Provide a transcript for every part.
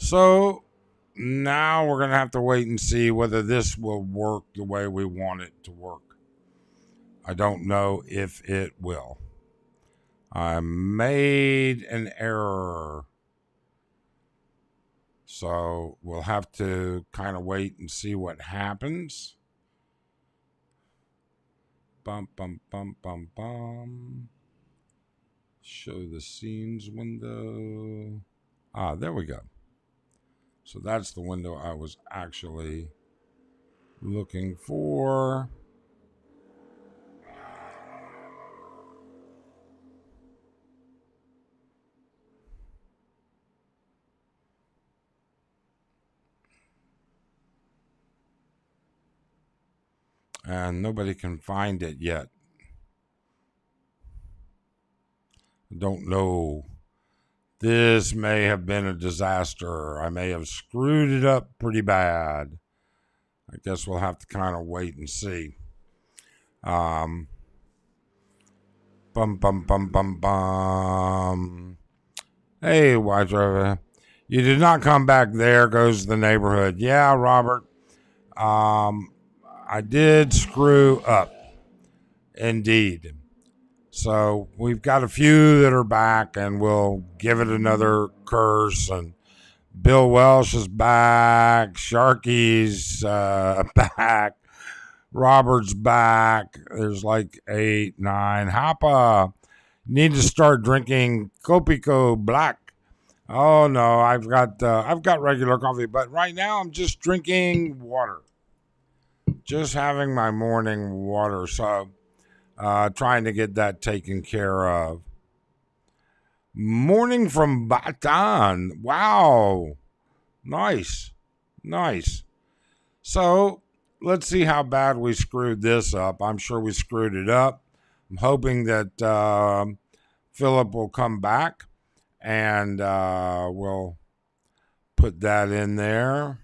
So now we're going to have to wait and see whether this will work the way we want it to work. I don't know if it will. I made an error. So we'll have to kind of wait and see what happens. Bum, bum, bum, bum, bum. Show the scenes window. There we go. So that's the window I was actually looking for. And nobody can find it yet. Don't know. This may have been a disaster. I may have screwed it up pretty bad. I guess we'll have to kind of wait and see. Bum, bum, bum, bum, bum. Hey, Wise Driver. You did not come back. There goes the neighborhood. Yeah, Robert. I did screw up. Indeed. So we've got a few that are back, and we'll give it another curse. And Bill Welsh is back. Sharky's back. Robert's back. There's like 8, 9. Hoppa. Need to start drinking Copico Black. Oh no, I've got regular coffee, but right now I'm just drinking water. Just having my morning water. So trying to get that taken care of. Morning from Bataan. Wow. Nice. So let's see how bad we screwed this up. I'm sure we screwed it up. I'm hoping that Philip will come back and we'll put that in there.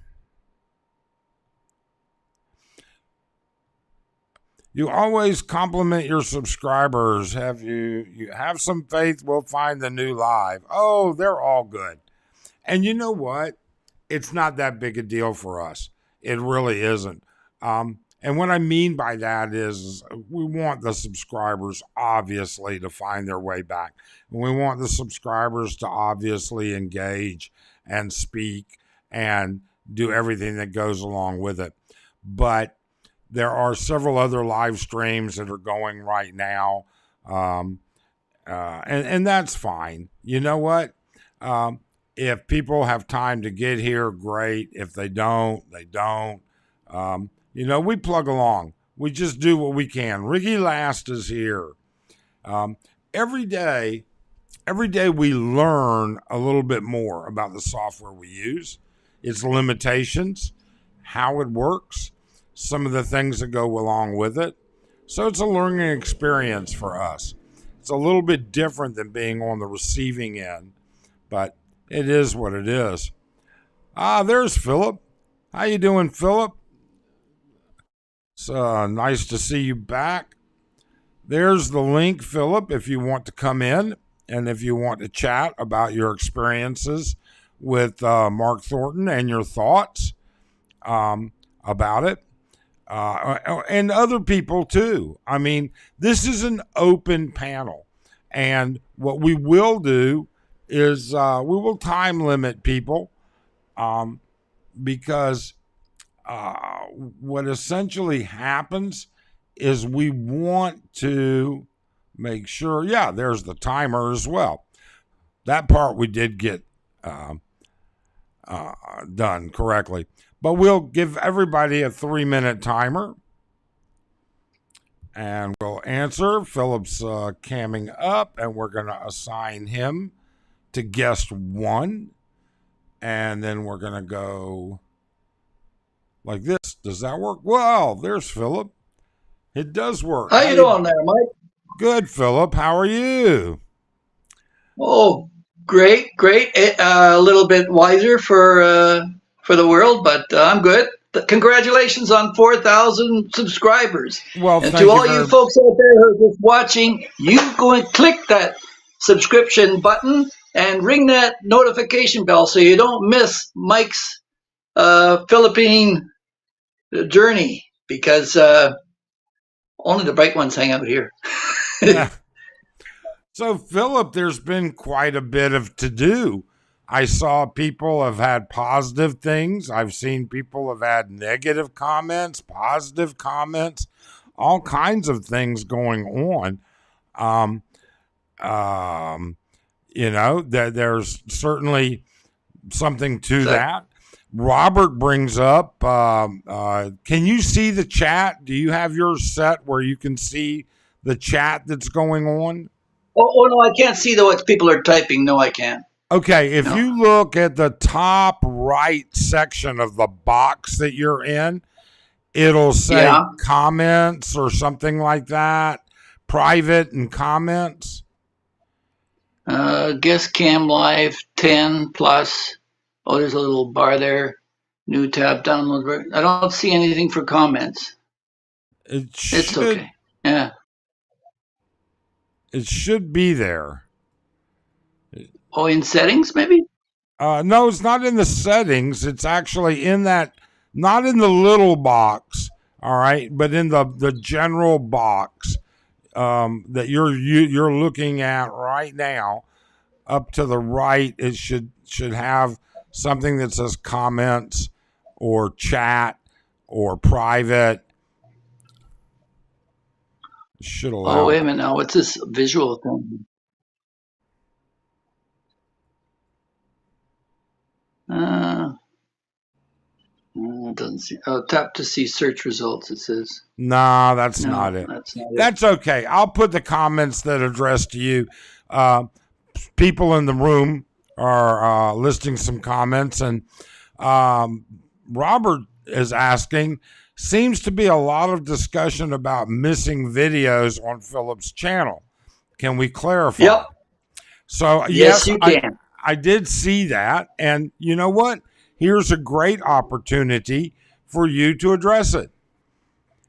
You always compliment your subscribers. You have some faith we'll find the new live. Oh, they're all good. And you know what? It's not that big a deal for us. It really isn't. And what I mean by that is we want the subscribers, obviously, to find their way back. And we want the subscribers to obviously engage and speak and do everything that goes along with it. But there are several other live streams that are going right now. And that's fine. You know what? If people have time to get here, great. If they don't, they don't. We plug along. We just do what we can. Ricky Last is here. Every day we learn a little bit more about the software we use, its limitations, how it works, some of the things that go along with it. So it's a learning experience for us. It's a little bit different than being on the receiving end, but it is what it is. There's Philip. How you doing, Philip? It's nice to see you back. There's the link, Philip, if you want to come in and if you want to chat about your experiences with Mark Thornton and your thoughts about it. And other people too. I mean, this is an open panel. And what we will do is we will time limit people because what essentially happens is we want to make sure, there's the timer as well. That part we did get done correctly. But we'll give everybody a 3-minute timer. And we'll answer. Philip's camming up, and we're going to assign him to guest 1. And then we're going to go like this. Does that work? Well, there's Philip. It does work. How you doing there, Mike? Good, Philip. How are you? Oh, great. A little bit wiser for the world, but I'm good. Congratulations on 4,000 subscribers. Well, and to all you folks out there who are just watching, you go and click that subscription button and ring that notification bell so you don't miss Mike's Philippine journey, because only the bright ones hang out here. Yeah. So, Philip, there's been quite a bit of to do. I saw people have had positive things. I've seen people have had negative comments, positive comments, all kinds of things going on. Um, there's certainly something to that. Robert brings up, can you see the chat? Do you have yours set where you can see the chat that's going on? Oh no, I can't see what people are typing. No, I can't. Okay, if you look at the top right section of the box that you're in, it'll say comments or something like that, private and comments. Guest cam live 10 plus. Oh, there's a little bar there. New tab, download. I don't see anything for comments. It's okay. Yeah. It should be there. Oh, in settings, maybe? No, it's not in the settings. It's actually in that, not in the little box, all right, but in the general box that you're looking at right now. Up to the right, it should have something that says comments or chat or private. It should allow. Oh, wait a minute now. What's this visual thing? It doesn't see. Oh, tap to see search results, it says. No, that's not it. That's okay. I'll put the comments that address to you. People in the room are listing some comments, and Robert is asking, seems to be a lot of discussion about missing videos on Philip's channel. Can we clarify? Yep. So yes, you can. I did see that, and you know what? Here's a great opportunity for you to address it.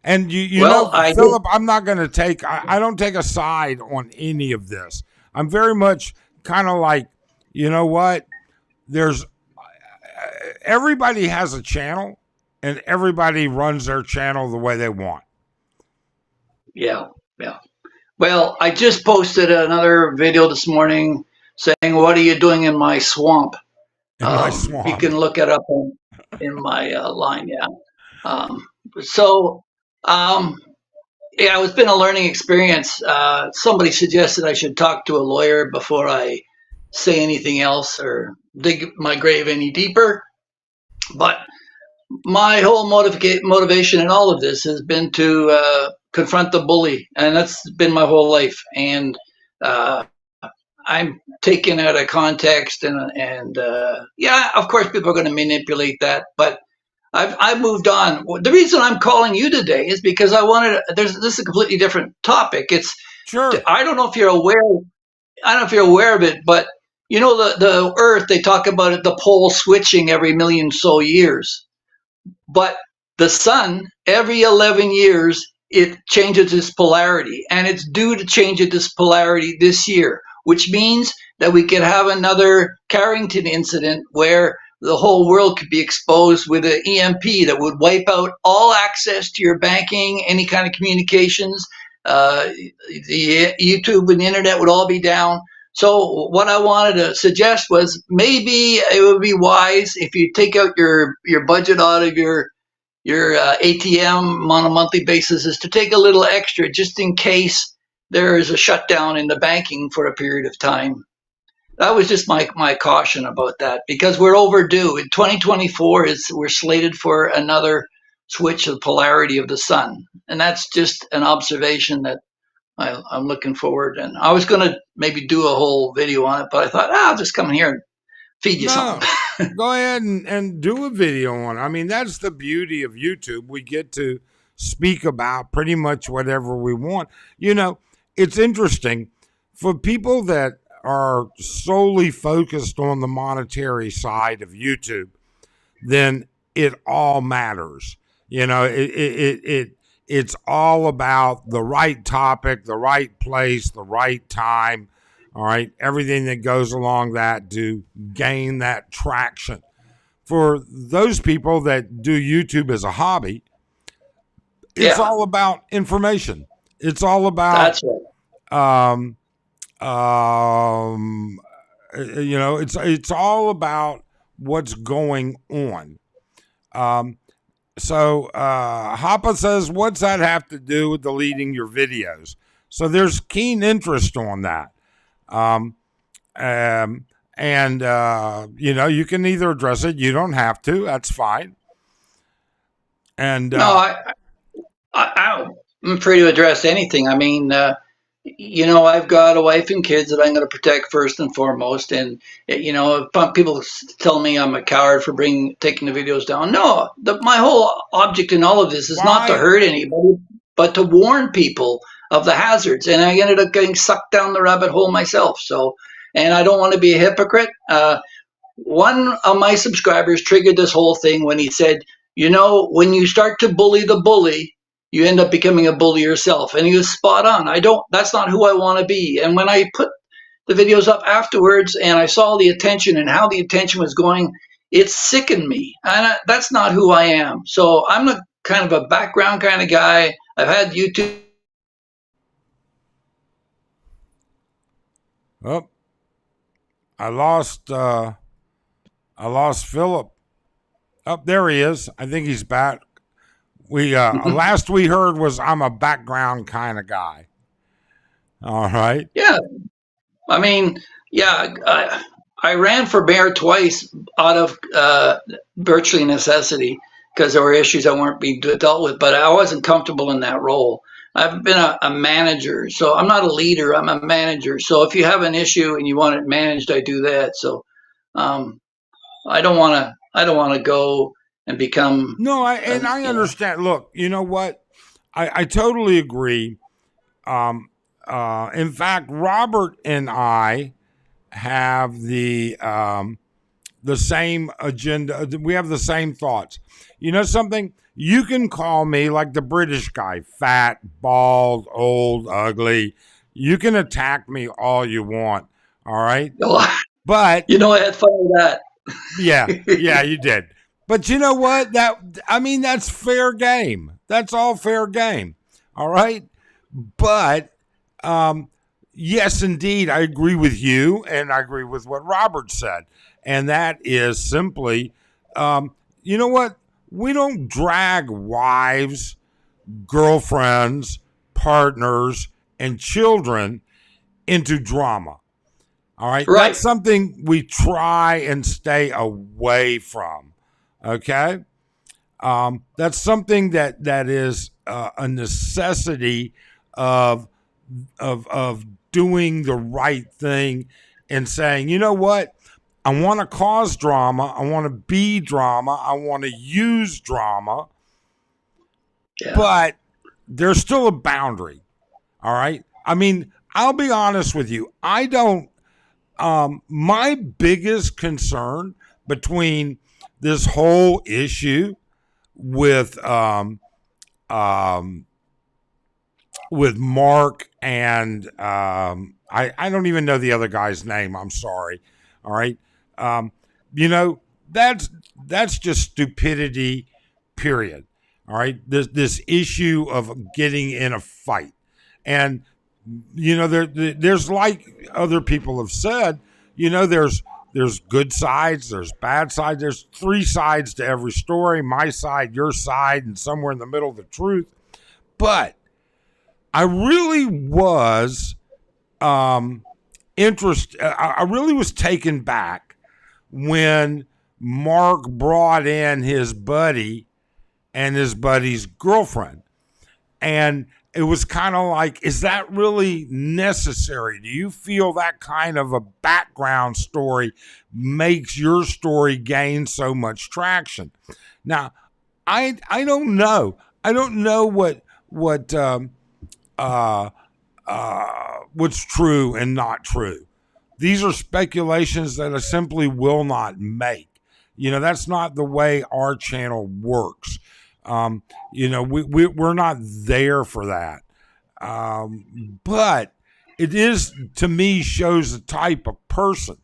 And Philip, I'm not going to take, I don't take a side on any of this. I'm very much kind of like, you know what? Everybody has a channel and everybody runs their channel the way they want. Yeah. Well, I just posted another video this morning saying, what are you doing in my swamp? You can look it up in my line. Yeah. It's been a learning experience. Somebody suggested I should talk to a lawyer before I say anything else or dig my grave any deeper. But my whole motivation in all of this has been to confront the bully, and that's been my whole life. And I'm taken out of context, and of course, people are going to manipulate that, but I've moved on. The reason I'm calling you today is because I wanted. This is a completely different topic. It's sure. I don't know if you're aware. I don't know if you're aware of it, but you know the Earth. They talk about it, the pole switching every million so years, but the sun every 11 years it changes its polarity, and it's due to change its polarity this year, which means that we could have another Carrington incident where the whole world could be exposed with an EMP that would wipe out all access to your banking, any kind of communications. The YouTube and the internet would all be down. So what I wanted to suggest was maybe it would be wise if you take out your budget out of your ATM on a monthly basis is to take a little extra just in case there is a shutdown in the banking for a period of time. That was just my caution about that, because we're overdue. In 2024, we're slated for another switch of polarity of the sun. And that's just an observation that I'm looking forward. And I was going to maybe do a whole video on it, but I thought, I'll just come here and feed you something. Go ahead and do a video on it. I mean, that's the beauty of YouTube. We get to speak about pretty much whatever we want. You know, it's interesting for people that are solely focused on the monetary side of YouTube, then it all matters. You know, it's all about the right topic, the right place, the right time, All right. Everything that goes along that to gain that traction. For those people that do YouTube as a hobby, it's Yeah, all about information. It's all about, that's right. um, um, it's all about what's going on. Um, Hapa says, what's that have to do with deleting your videos? So there's keen interest on that. Um, um, you can either address it, you don't have to, that's fine. And, No, I'm free to address anything. I mean, I've got a wife and kids that I'm going to protect first and foremost. And people tell me I'm a coward for taking the videos down. No, my whole object in all of this is not to why? hurt anybody, but to warn people of the hazards. And I ended up getting sucked down the rabbit hole myself. So, and I don't want to be a hypocrite. One of my subscribers triggered this whole thing when he said, when you start to bully the bully, you end up becoming a bully yourself. And he was spot on. That's not who I want to be. And when I put the videos up afterwards and I saw the attention and how the attention was going, it sickened me. And that's not who I am. So I'm a kind of a background kind of guy. I've had YouTube. Oh, I lost Philip. Oh, there he is. I think he's back. We last we heard was I'm a background kind of guy. All right. Yeah. I mean, yeah, I ran for mayor twice out of virtually necessity because there were issues that weren't being dealt with, but I wasn't comfortable in that role. I've been a manager, so I'm not a leader. I'm a manager. So if you have an issue and you want it managed, I do that. So um, I don't want to. I don't want to go and become. No, I understand. Look, you know what? I totally agree. In fact, Robert and I have the same agenda. We have the same thoughts. You know something? You can call me like the British guy, fat, bald, old, ugly. You can attack me all you want. All right. But I had fun with that. yeah, you did. But you know what? That's fair game. That's all fair game. All right. But yes, indeed, I agree with you, and I agree with what Robert said, and that is simply, you know what? We don't drag wives, girlfriends, partners, and children into drama. All right. Right. That's something we try and stay away from. Okay. That's something that is a necessity of doing the right thing and saying, you know what? I want to cause drama. I want to be drama. I want to use drama. Yeah. But there's still a boundary. All right. I mean, I'll be honest with you. I don't. My biggest concern between this whole issue with Mark and I don't even know the other guy's name. I'm sorry. All right. That's just stupidity, period. All right. This issue of getting in a fight. And, there's, like other people have said, there's good sides, there's bad sides. There's three sides to every story: my side, your side, and somewhere in the middle, the truth. But I really was I really was taken back when Mark brought in his buddy and his buddy's girlfriend. And it was kind of like, is that really necessary? Do you feel that kind of a background story makes your story gain so much traction? Now, I don't know. I don't know what's true and not true. These are speculations that I simply will not make. That's not the way our channel works. We're not there for that. But it is, to me, shows the type of person.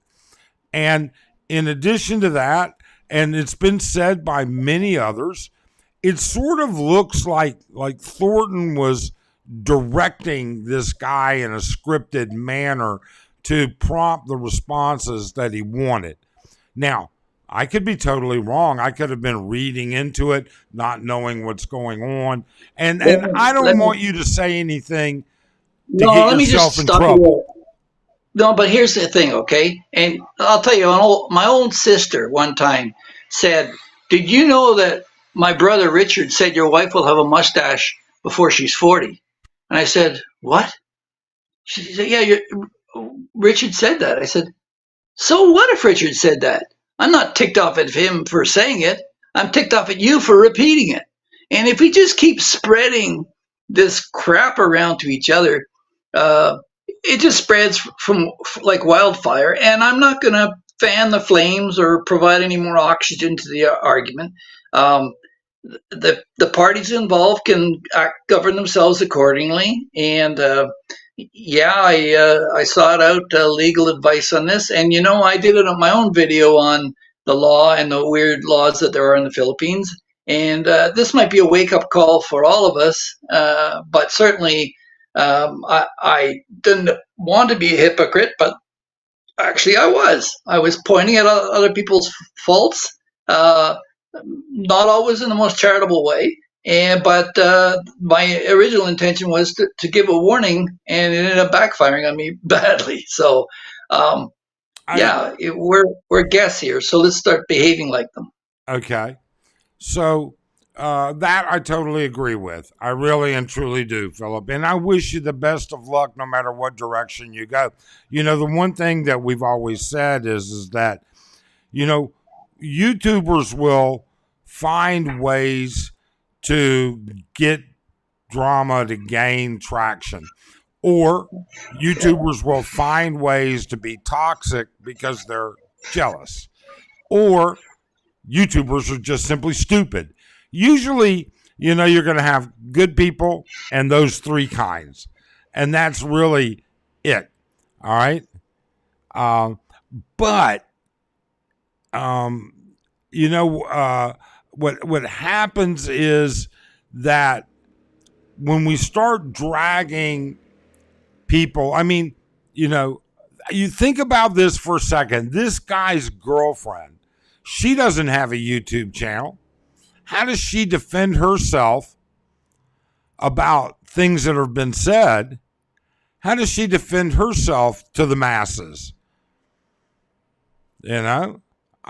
And in addition to that, and it's been said by many others, it sort of looks like Thornton was directing this guy in a scripted manner to prompt the responses that he wanted. Now, I could be totally wrong. I could have been reading into it, not knowing what's going on. And I don't want you to say anything to No, get let me just yourself in stop you trouble. there. No, but here's the thing, okay? And I'll tell you, my own sister one time said, "Did you know that my brother Richard said your wife will have a mustache before she's 40?" And I said, "What?" She said, "Yeah, Richard said that." I said, "So what if Richard said that? I'm not ticked off at him for saying it. I'm ticked off at you for repeating it. And if we just keep spreading this crap around to each other, it just spreads from like wildfire. And I'm not going to fan the flames or provide any more oxygen to the argument. Um, the parties involved can govern themselves accordingly. And yeah, I sought out legal advice on this, and I did it on my own video on the law and the weird laws that there are in the Philippines. And this might be a wake up call for all of us, but certainly I didn't want to be a hypocrite, but actually I was. I was pointing at other people's faults, not always in the most charitable way. But my original intention was to give a warning, and it ended up backfiring on me badly. So, yeah, we're guests here, so let's start behaving like them. Okay. So that I totally agree with. I really and truly do, Philip. And I wish you the best of luck no matter what direction you go. The one thing that we've always said is that, YouTubers will find ways to get drama to gain traction. Or YouTubers will find ways to be toxic because they're jealous. Or YouTubers are just simply stupid. Usually, you're going to have good people and those three kinds. And that's really it. All right. But, what happens is that when we start dragging people, you think about this for a second. This guy's girlfriend, she doesn't have a YouTube channel. How does she defend herself about things that have been said? How does she defend herself to the masses?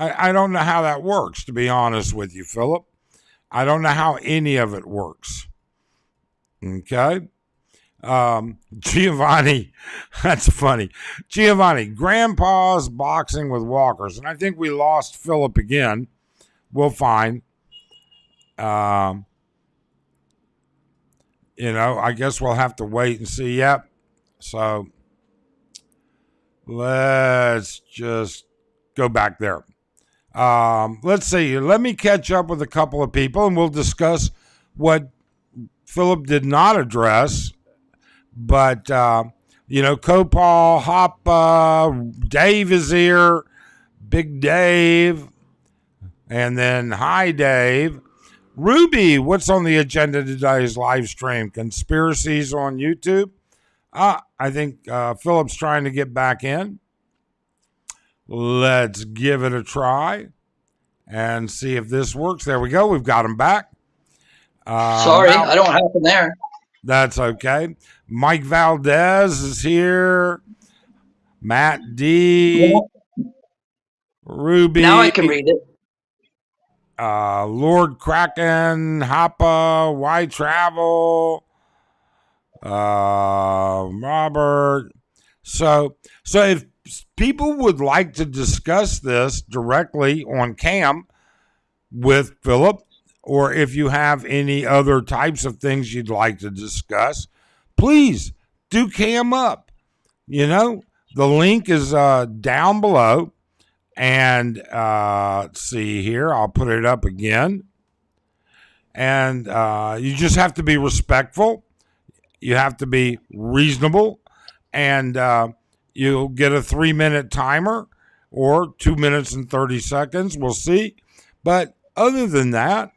I don't know how that works, to be honest with you, Philip. I don't know how any of it works. Okay? Giovanni, that's funny. Giovanni, Grandpa's boxing with walkers. And I think we lost Philip again. We'll find. I guess we'll have to wait and see. Yep. So let's just go back there. Let's see. Let me catch up with a couple of people and we'll discuss what Philip did not address. But, Kopal, Hoppa, Dave is here, Big Dave, and then hi, Dave. Ruby, what's on the agenda today's live stream? Conspiracies on YouTube? I think Philip's trying to get back in. Let's give it a try and see if this works. There we go. We've got him back. Sorry, I don't know what happened there. That's okay. Mike Valdez is here. Matt D. Yeah. Ruby. Now I can read it. Lord Kraken, Hoppa, Why Travel, Robert. So if people would like to discuss this directly on cam with Philip, or if you have any other types of things you'd like to discuss, please do cam up. The link is down below. And let's see here. I'll put it up again. And you just have to be respectful. You have to be reasonable. and you'll get a 3-minute timer or 2 minutes and 30 seconds. We'll see. But other than that,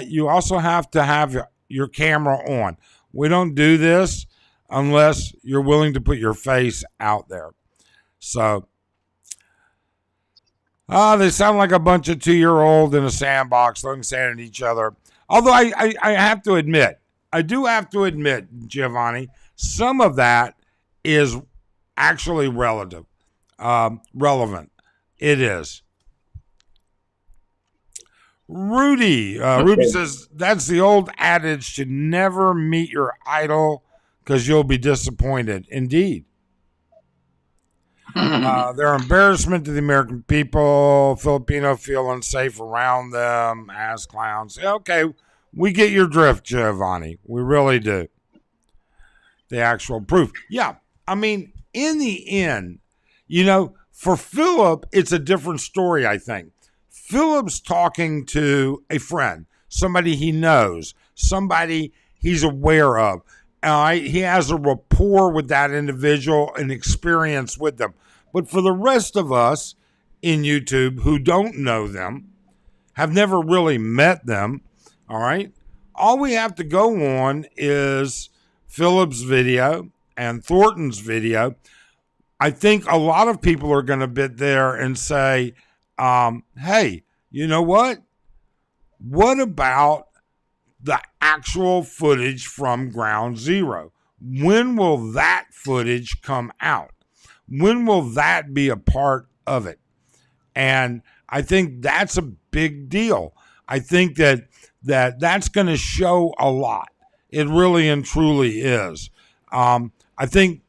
you also have to have your camera on. We don't do this unless you're willing to put your face out there. So, they sound like a bunch of 2-year-olds in a sandbox looking at each other. Although I have to admit, Giovanni, some of that is actually relevant. It is. Rudy says that's the old adage to never meet your idol because you'll be disappointed. Indeed. They're embarrassment to the American people. Filipino feel unsafe around them as clowns. Okay, we get your drift, Giovanni. We really do. The actual proof. Yeah, I mean, in the end, for Philip, it's a different story, I think. Philip's talking to a friend, somebody he knows, somebody he's aware of. He has a rapport with that individual and experience with them. But for the rest of us in YouTube who don't know them, have never really met them, all right, all we have to go on is Philip's video and Thornton's video. I think a lot of people are going to sit there and say, hey, you know what? What about the actual footage from Ground Zero? When will that footage come out? When will that be a part of it? And I think that's a big deal. I think that's going to show a lot. It really and truly is. I think,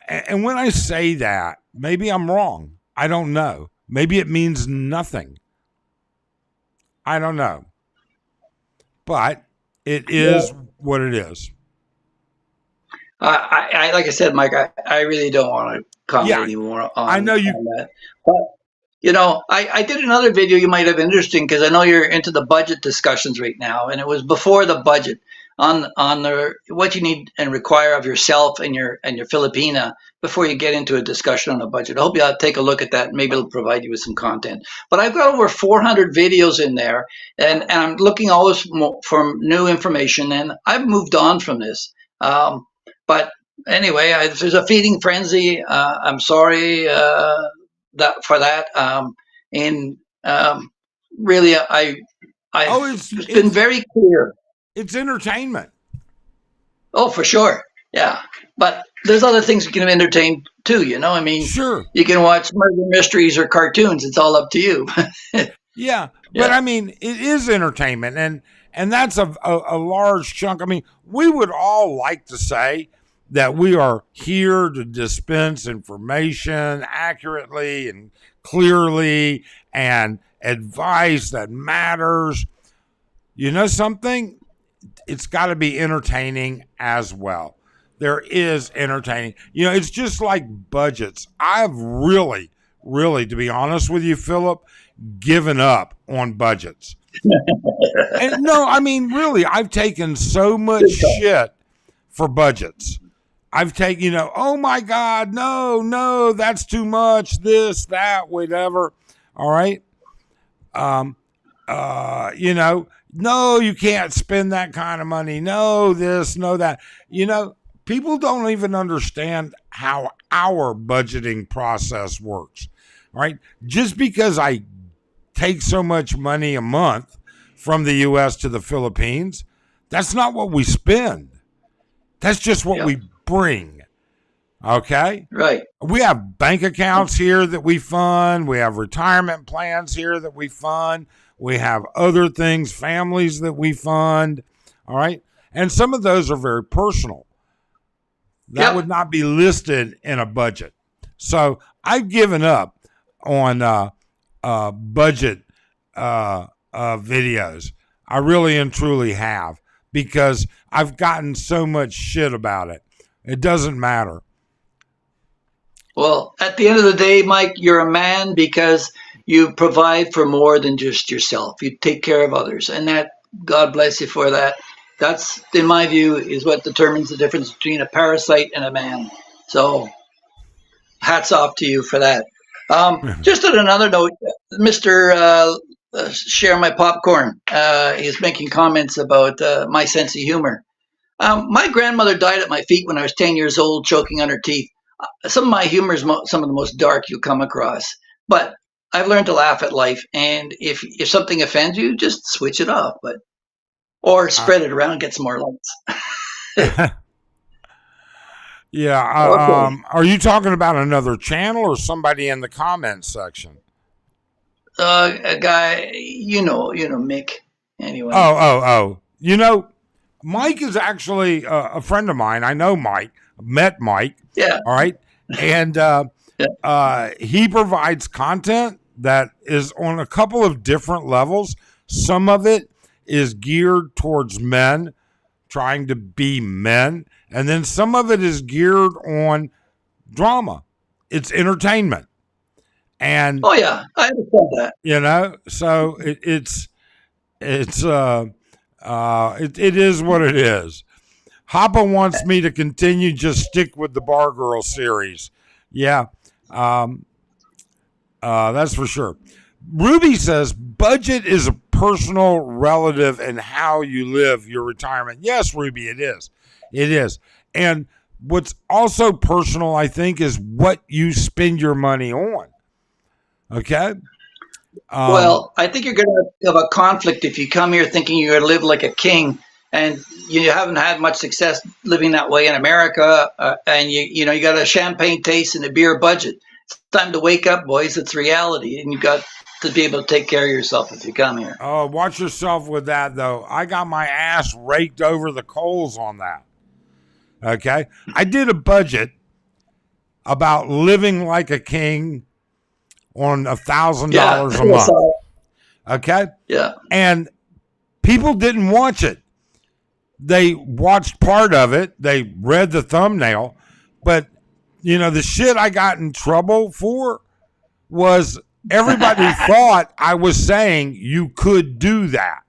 and when I say that, maybe I'm wrong. I don't know. Maybe it means nothing. I don't know. But it is what it is. I like I said, Mike, I really don't want to comment anymore on, I know you. On that. But, I did another video you might have interesting because I know you're into the budget discussions right now, and it was before the budget on what you need and require of yourself and your Filipina before you get into a discussion on a budget. I hope you'll take a look at that. Maybe it'll provide you with some content. But I've got over 400 videos in there, and I'm looking always for new information, and I've moved on from this. But anyway, there's a feeding frenzy. I'm sorry for that. And really, it's been very clear. It's entertainment. Oh, for sure. Yeah. But there's other things you can entertain too, I mean, sure. You can watch murder mysteries or cartoons. It's all up to you. Yeah. But I mean, it is entertainment. And that's a large chunk. I mean, we would all like to say that we are here to dispense information accurately and clearly and advice that matters. You know something? It's got to be entertaining as well. There is entertaining. It's just like budgets. I've really, to be honest with you, Philip, given up on budgets. And no, I mean, really, I've taken so much shit for budgets. I've taken, oh my God, no, that's too much, this, that, whatever. All right. No, you can't spend that kind of money. No, this, no, that. People don't even understand how our budgeting process works. All right. Just because I take so much money a month from the U.S. to the Philippines, that's not what we spend. That's just what we bring. Okay? Right. We have bank accounts here that we fund. We have retirement plans here that we fund. We have other things, families that we fund. All right? And some of those are very personal. That would not be listed in a budget. So I've given up on budget videos. I really and truly have, because I've gotten so much shit about it. It doesn't matter. Well, at the end of the day, Mike, you're a man because you provide for more than just yourself. You take care of others, and that, God bless you for that. That's, in my view, is what determines the difference between a parasite and a man. So hats off to you for that. Just on another note, Mr. Share My Popcorn is making comments about my sense of humor. My grandmother died at my feet when I was 10 years old, choking on her teeth. Some of my humor is some of the most dark you'll come across. But I've learned to laugh at life, and if something offends you, just switch it off, or spread it around, get some more likes. Yeah. Okay. Are you talking about another channel or somebody in the comments section? A guy, Mick. Anyway, Oh. Mike is actually a friend of mine. I know Mike. Met Mike. yeah, All right. And yeah. he provides content that is on a couple of different levels. Some of it is geared towards men trying to be men. And then some of it is geared on drama. It's entertainment. And, Oh yeah, I understand that. so it is what it is. Hoppa wants me to continue, just stick with the Bar Girl series. Yeah, that's for sure. Ruby says budget is a personal relative in how you live your retirement. Yes, Ruby, it is. It is. And what's also personal, I think, is what you spend your money on. Okay. Well, I think you're going to have a conflict if you come here thinking you're going to live like a king, and you haven't had much success living that way in America, and you got a champagne taste and a beer budget. It's time to wake up, boys. It's reality, and you've got to be able to take care of yourself if you come here. Oh, watch yourself with that, though. I got my ass raked over the coals on that. Okay. I did a budget about living like a king on $1,000 a month. Okay. Yeah. And people didn't watch it. They watched part of it. They read the thumbnail, but the shit I got in trouble for was everybody thought I was saying you could do that.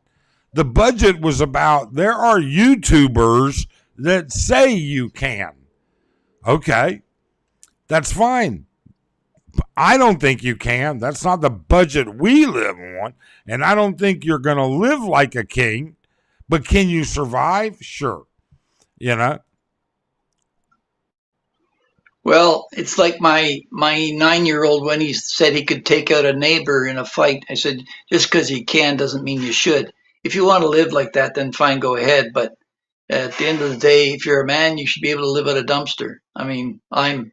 The budget was about there are YouTubers that say you can. Okay. That's fine. I don't think you can. That's not the budget we live on. And I don't think you're going to live like a king. But can you survive? Sure. Well, it's like my 9-year-old when he said he could take out a neighbor in a fight. I said, just because you can doesn't mean you should. If you want to live like that, then fine, go ahead. But at the end of the day, if you're a man, you should be able to live out a dumpster. I mean, I'm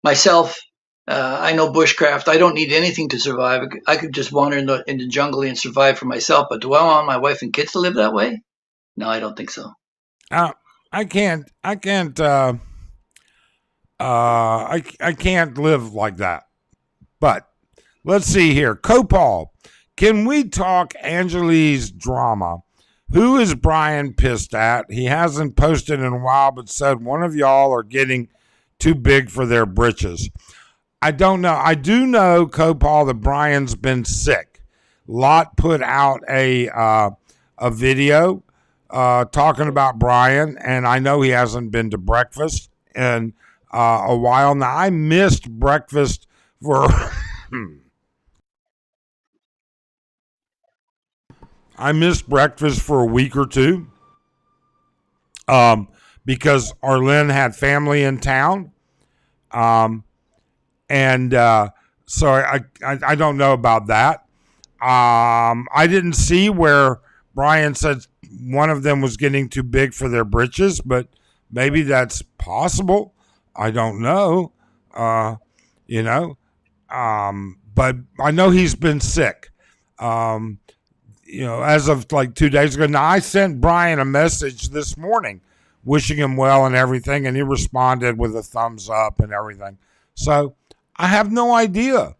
myself. I know bushcraft. I don't need anything to survive. I could just wander in the jungle and survive for myself. But do I want my wife and kids to live that way? No, I don't think so. I can't. I can't live like that. But let's see here. Copal, can we talk Angeli's drama? Who is Brian pissed at? He hasn't posted in a while, but said one of y'all are getting too big for their britches. I don't know. I do know, Copal, that Brian's been sick. Lot put out a video talking about Brian, and I know he hasn't been to breakfast in a while. Now, I missed breakfast for... I missed breakfast for a week or two because Arlene had family in town. And so I don't know about that. I didn't see where Brian said one of them was getting too big for their britches, but maybe that's possible. I don't know. But I know he's been sick. As of like 2 days ago. Now, I sent Brian a message this morning wishing him well and everything, and he responded with a thumbs up and everything. So I have no idea.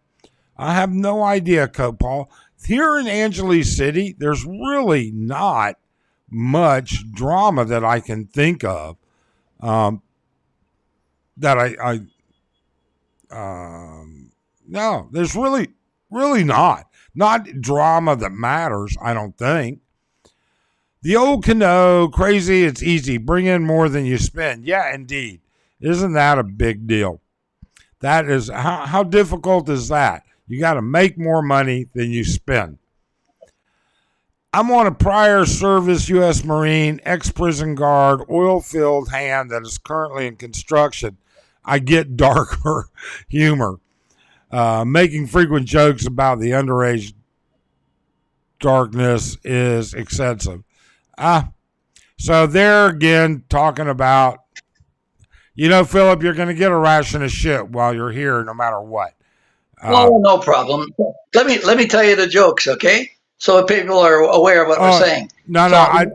Copal. Here in Angeles City, there's really not much drama that I can think of. No, there's really not. Not drama that matters, I don't think. The old Cano, crazy, it's easy. Bring in more than you spend. Yeah, indeed. Isn't that a big deal? That is, how difficult is that? You got to make more money than you spend. I'm on a prior service U.S. Marine, ex-prison guard, oil field hand that is currently in construction. I get darker humor, making frequent jokes about the underage darkness is excessive. So there again, talking about, Philip, you're going to get a ration of shit while you're here, no matter what. Oh, no problem. Let me tell you the jokes, okay? So people are aware of what we're saying. No, I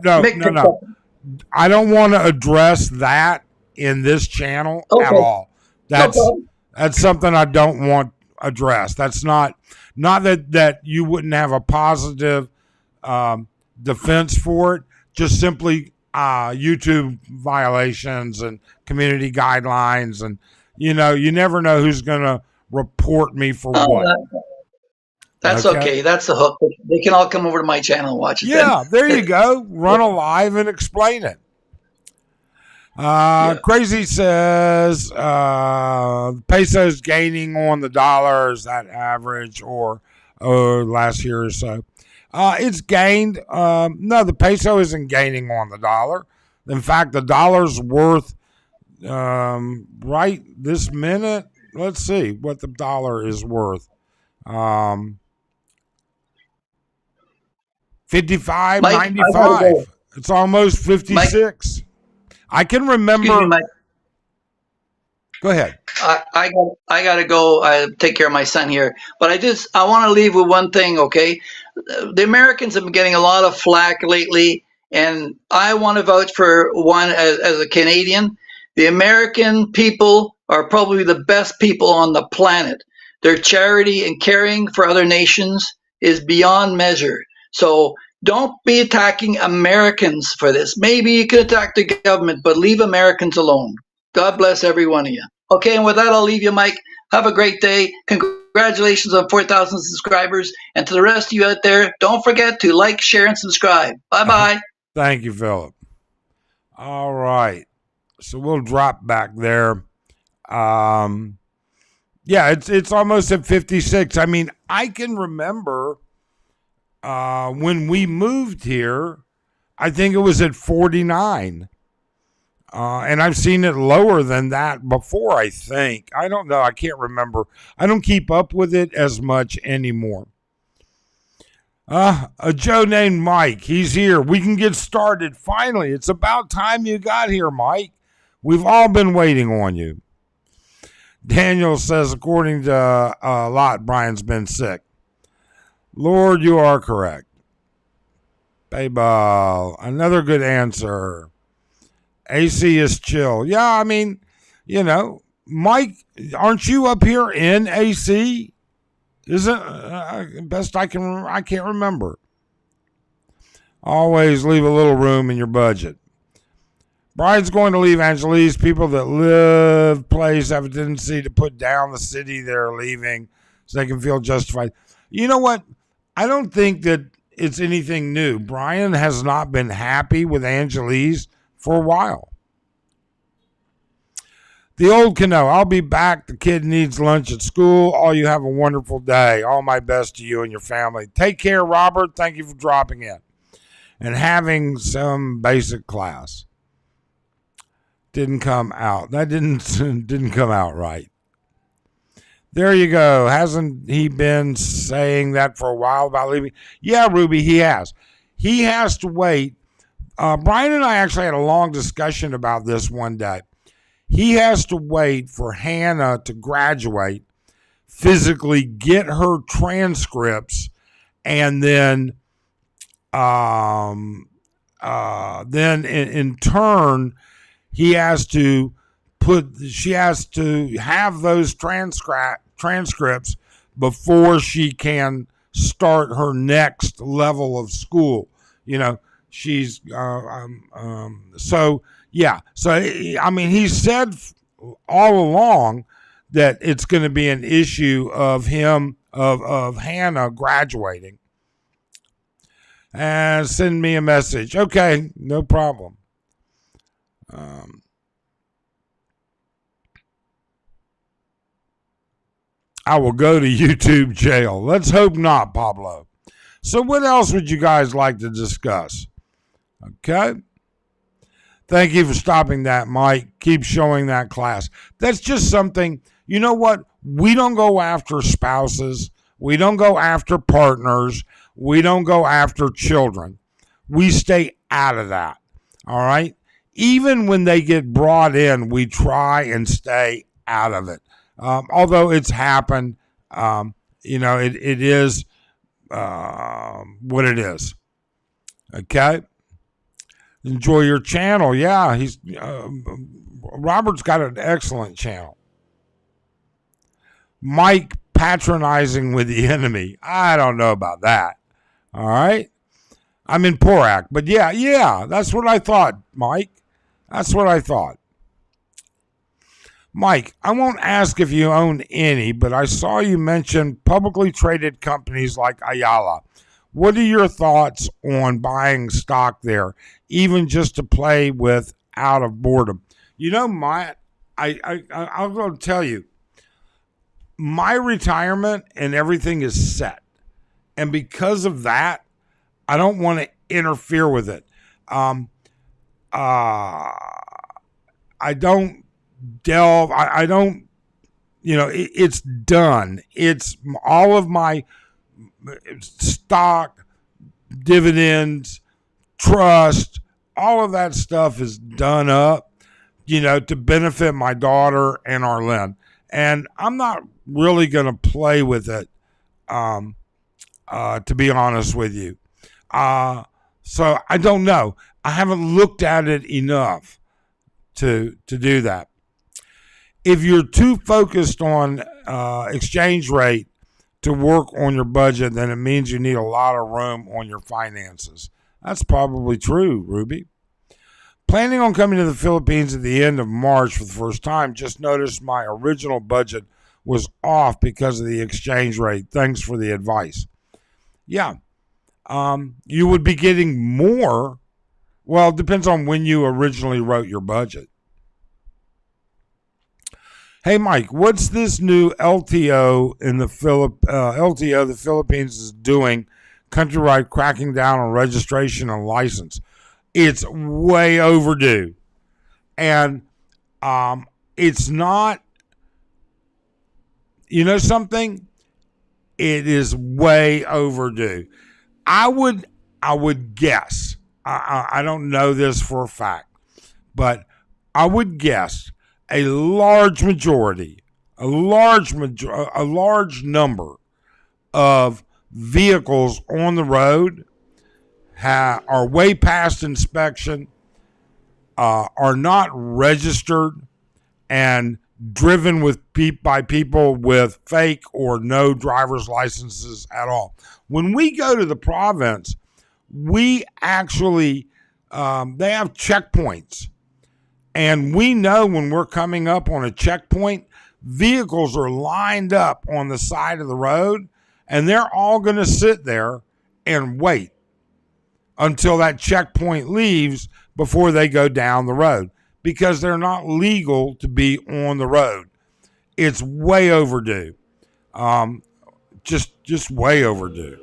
don't want to address that in this channel at all. That's something I don't want addressed. That's not that you wouldn't have a positive defense for it. Just simply YouTube violations and community guidelines, and you never know who's going to report me for what. That's okay. That's the hook. They can all come over to my channel and watch it. Yeah, there you go. Run a live and explain it. Crazy says pesos gaining on the dollar. Is that average or last year or so? It's gained. No, the peso isn't gaining on the dollar. In fact, the dollar's worth right this minute. Let's see what the dollar is worth. 55.95. It's almost 56. Mike, I can remember. Me, go ahead. I got to go take care of my son here. But I want to leave with one thing, okay? The Americans have been getting a lot of flack lately, and I want to vouch for one as a Canadian. The American people are probably the best people on the planet. Their charity and caring for other nations is beyond measure. So don't be attacking Americans for this. Maybe you can attack the government, but leave Americans alone. God bless every one of you. Okay, and with that, I'll leave you, Mike. Have a great day. Congratulations on 4,000 subscribers. And to the rest of you out there, don't forget to like, share, and subscribe. Bye-bye. Thank you, Philip. All right. So we'll drop back there. Yeah, it's almost at 56. I mean, I can remember when we moved here, I think it was at 49. And I've seen it lower than that before, I think. I don't know. I can't remember. I don't keep up with it as much anymore. A Joe named Mike. He's here. We can get started. Finally, it's about time you got here, Mike. We've all been waiting on you. Daniel says, according to Lot, Brian's been sick. Lord, you are correct. Bayball, another good answer. AC is chill. Yeah, I mean, Mike, aren't you up here in AC? Isn't best I can't remember. Always leave a little room in your budget. Brian's going to leave Angeles. People that live place have a tendency to put down the city they're leaving so they can feel justified. You know what? I don't think that it's anything new. Brian has not been happy with Angeles for a while. The old Cano, I'll be back. The kid needs lunch at school. All you have a wonderful day. All my best to you and your family. Take care, Robert. Thank you for dropping in and having some basic class. Didn't come out. That didn't come out right. There you go. Hasn't he been saying that for a while about leaving? Yeah, Ruby, he has. He has to wait. Brian and I actually had a long discussion about this one day. He has to wait for Hannah to graduate, physically get her transcripts, and then in turn, she has to have those transcripts before she can start her next level of school. She's so yeah. So I mean, he said all along that it's going to be an issue of Hannah graduating. And send me a message. Okay, no problem. I will go to YouTube jail. Let's hope not, Pablo. So what else would you guys like to discuss? Okay. Thank you for stopping that, Mike. Keep showing that class. That's just something, you know what? We don't go after spouses. We don't go after partners. We don't go after children. We stay out of that. All right? Even when they get brought in, we try and stay out of it. Although it's happened, it is what it is. Okay? Enjoy your channel. Yeah, Robert's got an excellent channel. Mike patronizing with the enemy. I don't know about that. All right? I'm in Porak. But yeah, that's what I thought, Mike. That's what I thought. Mike, I won't ask if you own any, but I saw you mention publicly traded companies like Ayala. What are your thoughts on buying stock there, even just to play with out of boredom? You know, I'm going to tell you, my retirement and everything is set. And because of that, I don't want to interfere with it. I don't delve. I don't, it's done. It's all of my stock, dividends, trust, all of that stuff is done up, to benefit my daughter and Arlen. And I'm not really going to play with it, to be honest with you. So I don't know. I haven't looked at it enough to do that. If you're too focused on exchange rate to work on your budget, then it means you need a lot of room on your finances. That's probably true, Ruby. Planning on coming to the Philippines at the end of March for the first time, just noticed my original budget was off because of the exchange rate. Thanks for the advice. Yeah. You would be getting more. Well, it depends on when you originally wrote your budget. Hey, Mike, what's this new LTO the Philippines is doing countrywide, cracking down on registration and license? It's way overdue. And it's not, something? It is way overdue. I would guess, I don't know this for a fact, but I would guess a large number of vehicles on the road are way past inspection, are not registered, and driven by people with fake or no driver's licenses at all. When we go to the province, we actually, they have checkpoints. And we know when we're coming up on a checkpoint, vehicles are lined up on the side of the road, and they're all going to sit there and wait until that checkpoint leaves before they go down the road, because they're not legal to be on the road. It's way overdue. Just way overdue.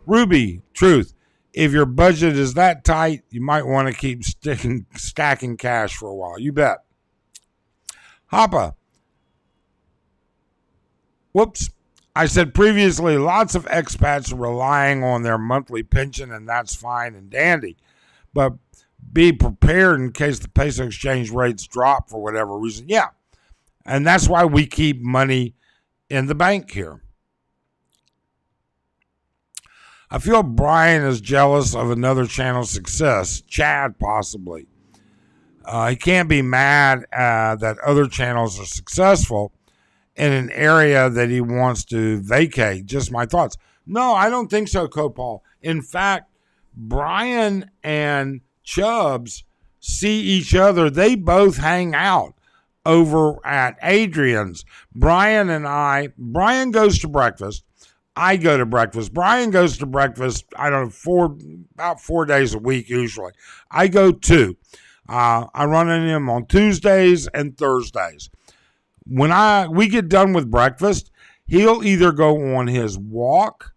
Ruby, truth. If your budget is that tight, you might want to keep stacking cash for a while. You bet. Hoppa. Whoops. I said previously, lots of expats are relying on their monthly pension, and that's fine and dandy. But be prepared in case the peso exchange rates drop for whatever reason. Yeah. And that's why we keep money in the bank here. I feel Brian is jealous of another channel's success. Chad, possibly. He can't be mad that other channels are successful in an area that he wants to vacate. Just my thoughts. No, I don't think so, Copal. In fact, Brian and Chubbs see each other. They both hang out over at Adrian's. Brian goes to breakfast. I go to breakfast. Brian goes to breakfast, I don't know, about 4 days a week usually. I go 2. I run into him on Tuesdays and Thursdays. When we get done with breakfast, he'll either go on his walk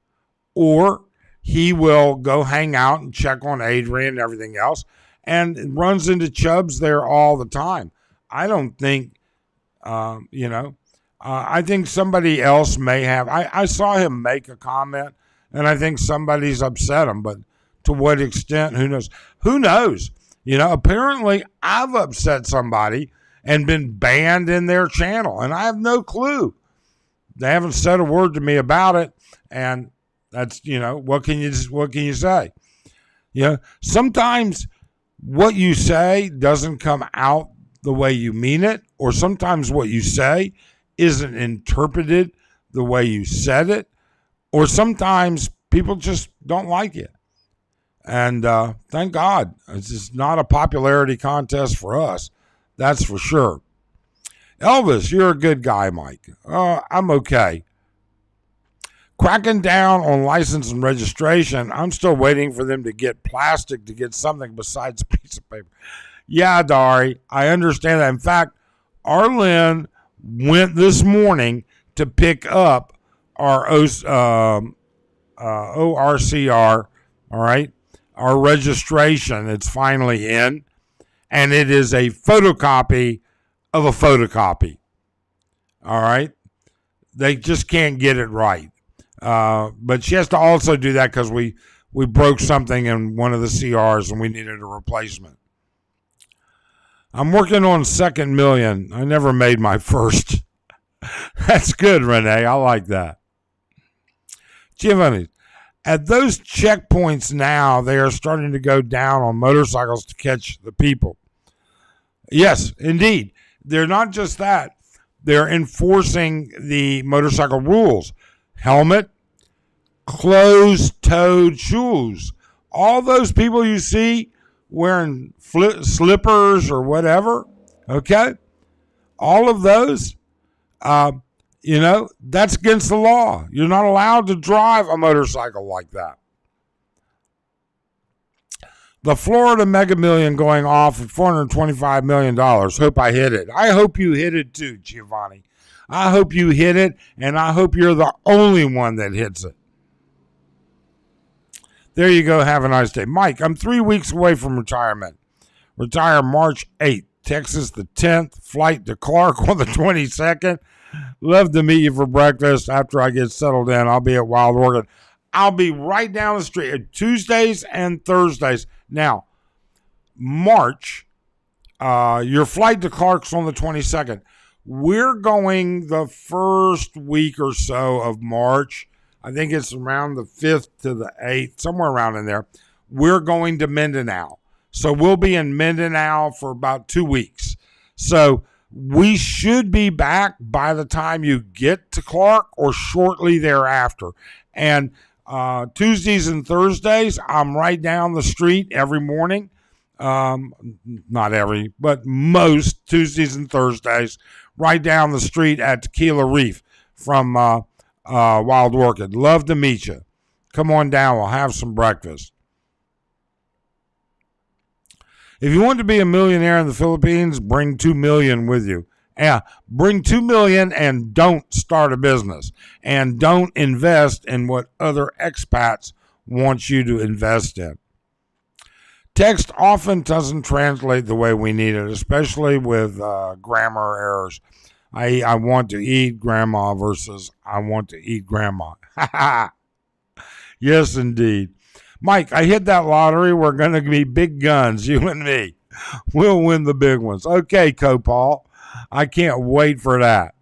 or he will go hang out and check on Adrian and everything else, and runs into Chubbs there all the time. I don't think, I think somebody else may have. I saw him make a comment, and I think somebody's upset him, but to what extent, who knows? Who knows? Apparently I've upset somebody and been banned in their channel, and I have no clue. They haven't said a word to me about it, and that's, what can you say? Sometimes what you say doesn't come out the way you mean it, or sometimes what you say isn't interpreted the way you said it, or sometimes people just don't like it. And thank God, it's just not a popularity contest for us. That's for sure. Elvis, you're a good guy, Mike. I'm okay. Cracking down on license and registration. I'm still waiting for them to get plastic to get something besides a piece of paper. Yeah, Dari, I understand that. In fact, Arlen went this morning to pick up our ORCR, all right, our registration. It's finally in, and it is a photocopy of a photocopy. All right, they just can't get it right. But she has to also do that because we broke something in one of the CRs and we needed a replacement. I'm working on second million. I never made my first. That's good, Renee. I like that. Giovanni, at those checkpoints now, they are starting to go down on motorcycles to catch the people. Yes, indeed. They're not just that. They're enforcing the motorcycle rules. Helmet, closed-toed shoes. All those people you see wearing slippers or whatever, okay? All of those, that's against the law. You're not allowed to drive a motorcycle like that. The Florida Mega Million going off at $425 million. Hope I hit it. I hope you hit it too, Giovanni. I hope you hit it, and I hope you're the only one that hits it. There you go. Have a nice day. Mike, I'm 3 weeks away from retirement. Retire March 8th. Texas the 10th. Flight to Clark on the 22nd. Love to meet you for breakfast. After I get settled in, I'll be at Wild Orchid. I'll be right down the street Tuesdays and Thursdays. Now, March, your flight to Clark's on the 22nd. We're going the first week or so of March. I think it's around the 5th to the 8th, somewhere around in there. We're going to Mindanao. So we'll be in Mindanao for about 2 weeks. So we should be back by the time you get to Clark or shortly thereafter. And Tuesdays and Thursdays, I'm right down the street every morning. Not every, but most Tuesdays and Thursdays, right down the street at Tequila Reef from Wild Orchid. Love to meet you. Come on down. We'll have some breakfast. If you want to be a millionaire in the Philippines, bring $2 million with you. Yeah, bring $2 million and don't start a business. And don't invest in what other expats want you to invest in. Text often doesn't translate the way we need it, especially with grammar errors. I want to eat grandma versus I want to eat grandma. Yes, indeed. Mike, I hit that lottery. We're going to be big guns, you and me. We'll win the big ones. Okay, Copal. I can't wait for that.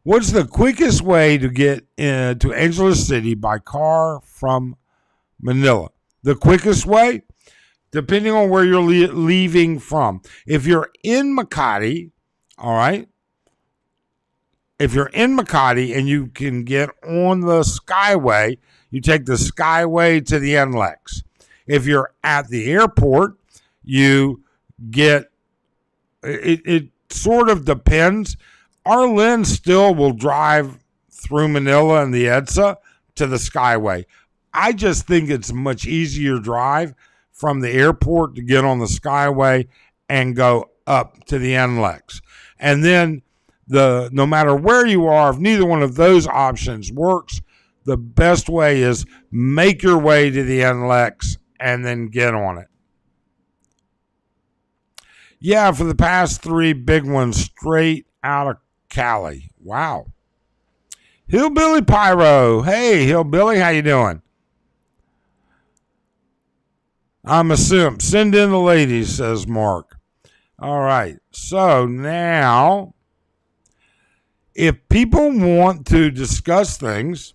What's the quickest way to get to Angeles City by car from Manila? The quickest way? Depending on where you're leaving from. If you're in Makati, all right? If you're in Makati and you can get on the Skyway, you take the Skyway to the NLEX. If you're at the airport, you get, it sort of depends. Arlen still will drive through Manila and the EDSA to the Skyway. I just think it's a much easier drive from the airport to get on the Skyway and go up to the NLEX. And then no matter where you are, if neither one of those options works, the best way is make your way to the NLEX and then get on it. Yeah, for the past 3 big ones straight out of Cali. Wow. Hillbilly Pyro. Hey, Hillbilly, how you doing? I'm a simp. Send in the ladies, says Mark. All right. So now, if people want to discuss things,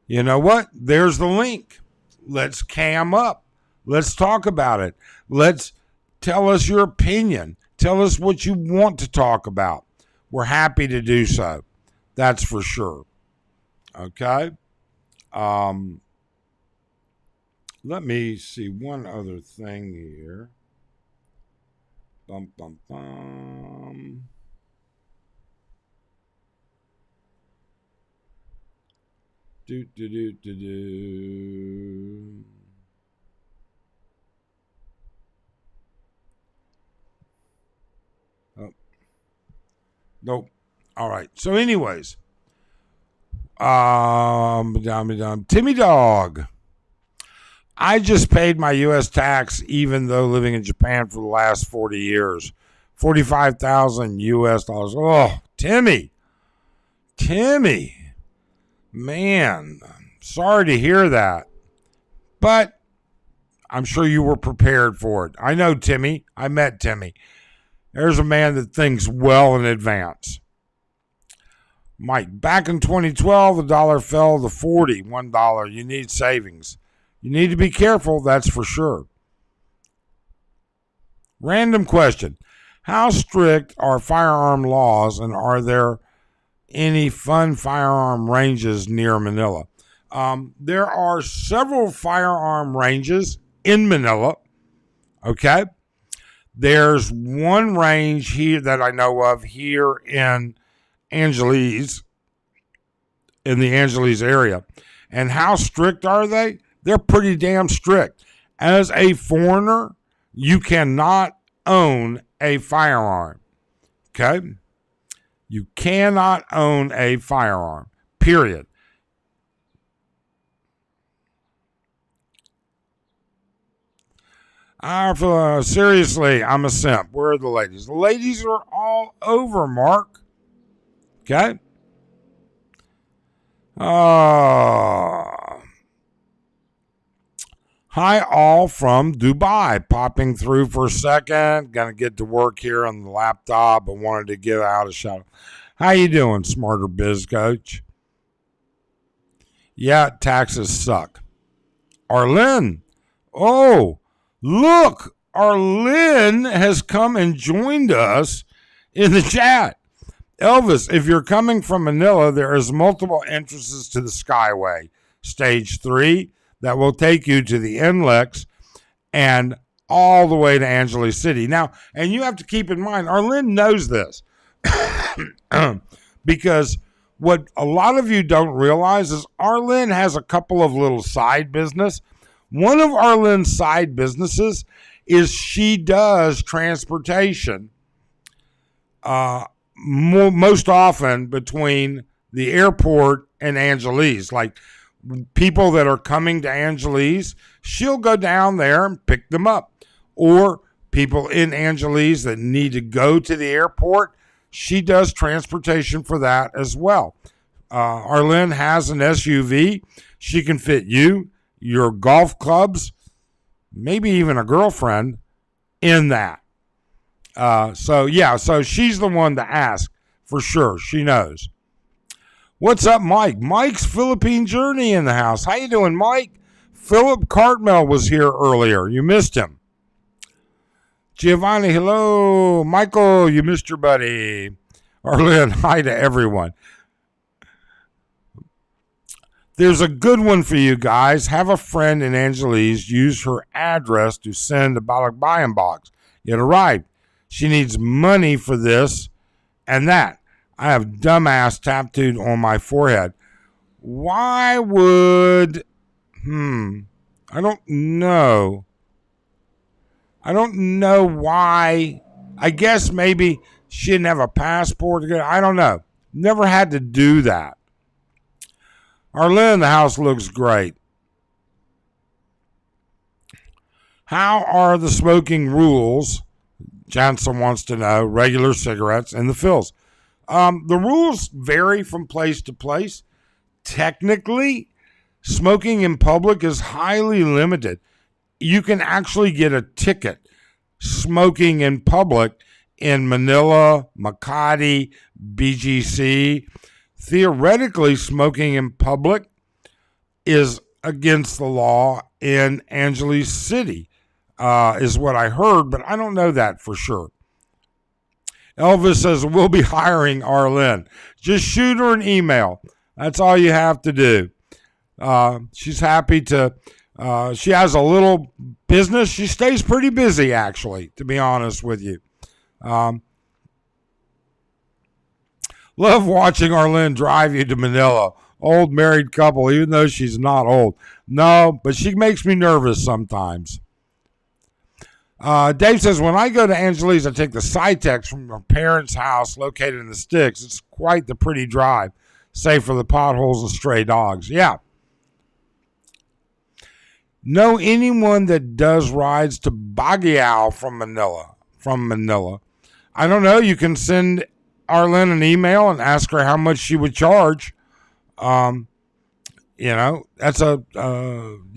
you know what? There's the link. Let's cam up. Let's talk about it. Let's tell us your opinion. Tell us what you want to talk about. We're happy to do so. That's for sure. Okay. Let me see one other thing here. Bum, bum, bum. Do, do, do, do, do. Oh. Nope. All right. So anyways, Timmy Dog. I just paid my U.S. tax even though living in Japan for the last 40 years. 45,000 U.S. dollars. Oh, Timmy. Man, sorry to hear that. But I'm sure you were prepared for it. I know Timmy. I met Timmy. There's a man that thinks well in advance. Mike, back in 2012, the dollar fell to $1. You need savings. You need to be careful, that's for sure. Random question. How strict are firearm laws, and are there any fun firearm ranges near Manila? There are several firearm ranges in Manila. Okay. There's one range here that I know of here in Angeles, in the Angeles area. And how strict are they? They're pretty damn strict. As a foreigner, you cannot own a firearm. Okay? You cannot own a firearm. Period. Seriously, I'm a simp. Where are the ladies? The ladies are all over, Mark. Okay? Hi, all from Dubai. Popping through for a second. Gonna get to work here on the laptop, but wanted to give out a shout. How you doing, Smarter Biz Coach? Yeah, taxes suck. Arlen. Oh, look. Arlen has come and joined us in the chat. Elvis, if you're coming from Manila, there is multiple entrances to the Skyway. Stage 3 that will take you to the NLEX and all the way to Angeles City. Now, and you have to keep in mind, Arlen knows this because what a lot of you don't realize is Arlen has a couple of little side business. One of Arlen's side businesses is she does transportation most often between the airport and Angeles. Like people that are coming to Angeles, she'll go down there and pick them up. Or people in Angeles that need to go to the airport, she does transportation for that as well. Arlen has an SUV. She can fit you, your golf clubs, maybe even a girlfriend in that. So she's the one to ask for sure. She knows. What's up, Mike? Mike's Philippine Journey in the house. How you doing, Mike? Philip Cartmel was here earlier. You missed him. Giovanni, hello. Michael, you missed your buddy. Arlen, hi to everyone. There's a good one for you guys. Have a friend in Angeles use her address to send a Balikbayan box. It arrived. She needs money for this and that. I have dumbass tattooed on my forehead. Why would... I don't know. I don't know why. I guess maybe She didn't have a passport to get. I don't know. Never had to do that. Arlen, the house looks great. How are the smoking rules? Johnson wants to know. Regular cigarettes and the fills. The rules vary from place to place. Technically, smoking in public is highly limited. You can actually get a ticket smoking in public in Manila, Makati, BGC. Theoretically, smoking in public is against the law in Angeles City, is what I heard, but I don't know that for sure. Elvis says, we'll be hiring Arlen. Just shoot her an email. That's all you have to do. She's happy to, she has a little business. She stays pretty busy, actually, to be honest with you. Love watching Arlen drive you to Manila. Old married couple, even though she's not old. No, but she makes me nervous sometimes. Dave says, when I go to Angeles, I take the Cytex from my parents' house located in the sticks. It's quite the pretty drive, save for the potholes and stray dogs. Yeah. Know anyone that does rides to Baguio from Manila? I don't know. You can send Arlen an email and ask her how much she would charge. That's you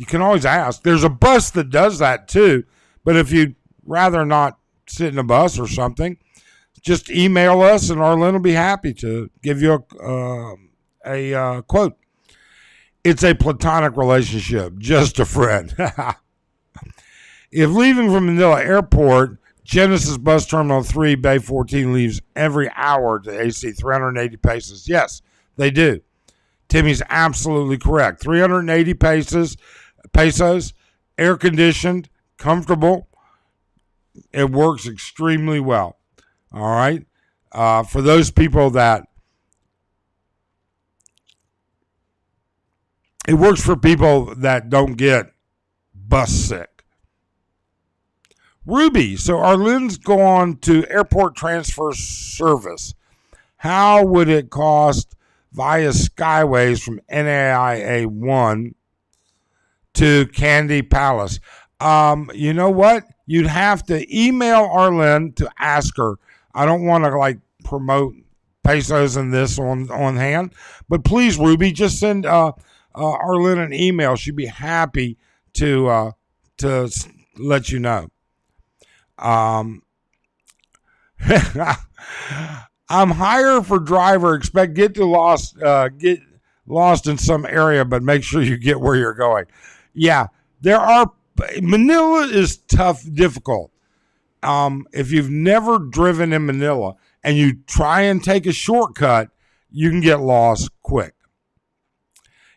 can always ask. There's a bus that does that too. But if you'd rather not sit in a bus or something, just email us and Arlen will be happy to give you a quote. It's a platonic relationship, just a friend. If leaving from Manila Airport, Genesis Bus Terminal 3, Bay 14 leaves every hour to AC 380 paces. Yes, they do. Timmy's absolutely correct. 380 pesos, air-conditioned, comfortable. It works extremely well. All right. For those people that it works for people that don't get bus sick. Ruby, so Arlen's gone to airport transfer service. How would it cost via Skyways from NAIA 1 to Candy Palace? You know what? You'd have to email Arlen to ask her. I don't want to promote pesos and this on hand, but please, Ruby, just send Arlen an email. She'd be happy to let you know. I'm higher for driver. Expect get lost in some area, but make sure you get where you're going. Yeah, Manila is tough, difficult. If you've never driven in Manila and you try and take a shortcut, you can get lost quick.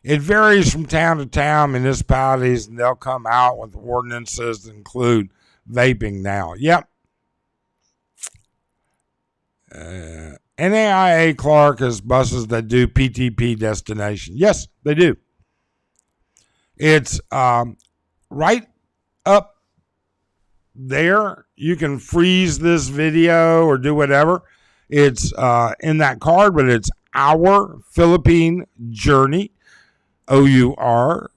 It varies from town to town, municipalities, and they'll come out with ordinances that include vaping now. Yep. NAIA Clark has buses that do PTP destination. Yes, they do. It's right up there. You can freeze this video or do whatever. It's in that card, but it's Our Philippine Journey. OUR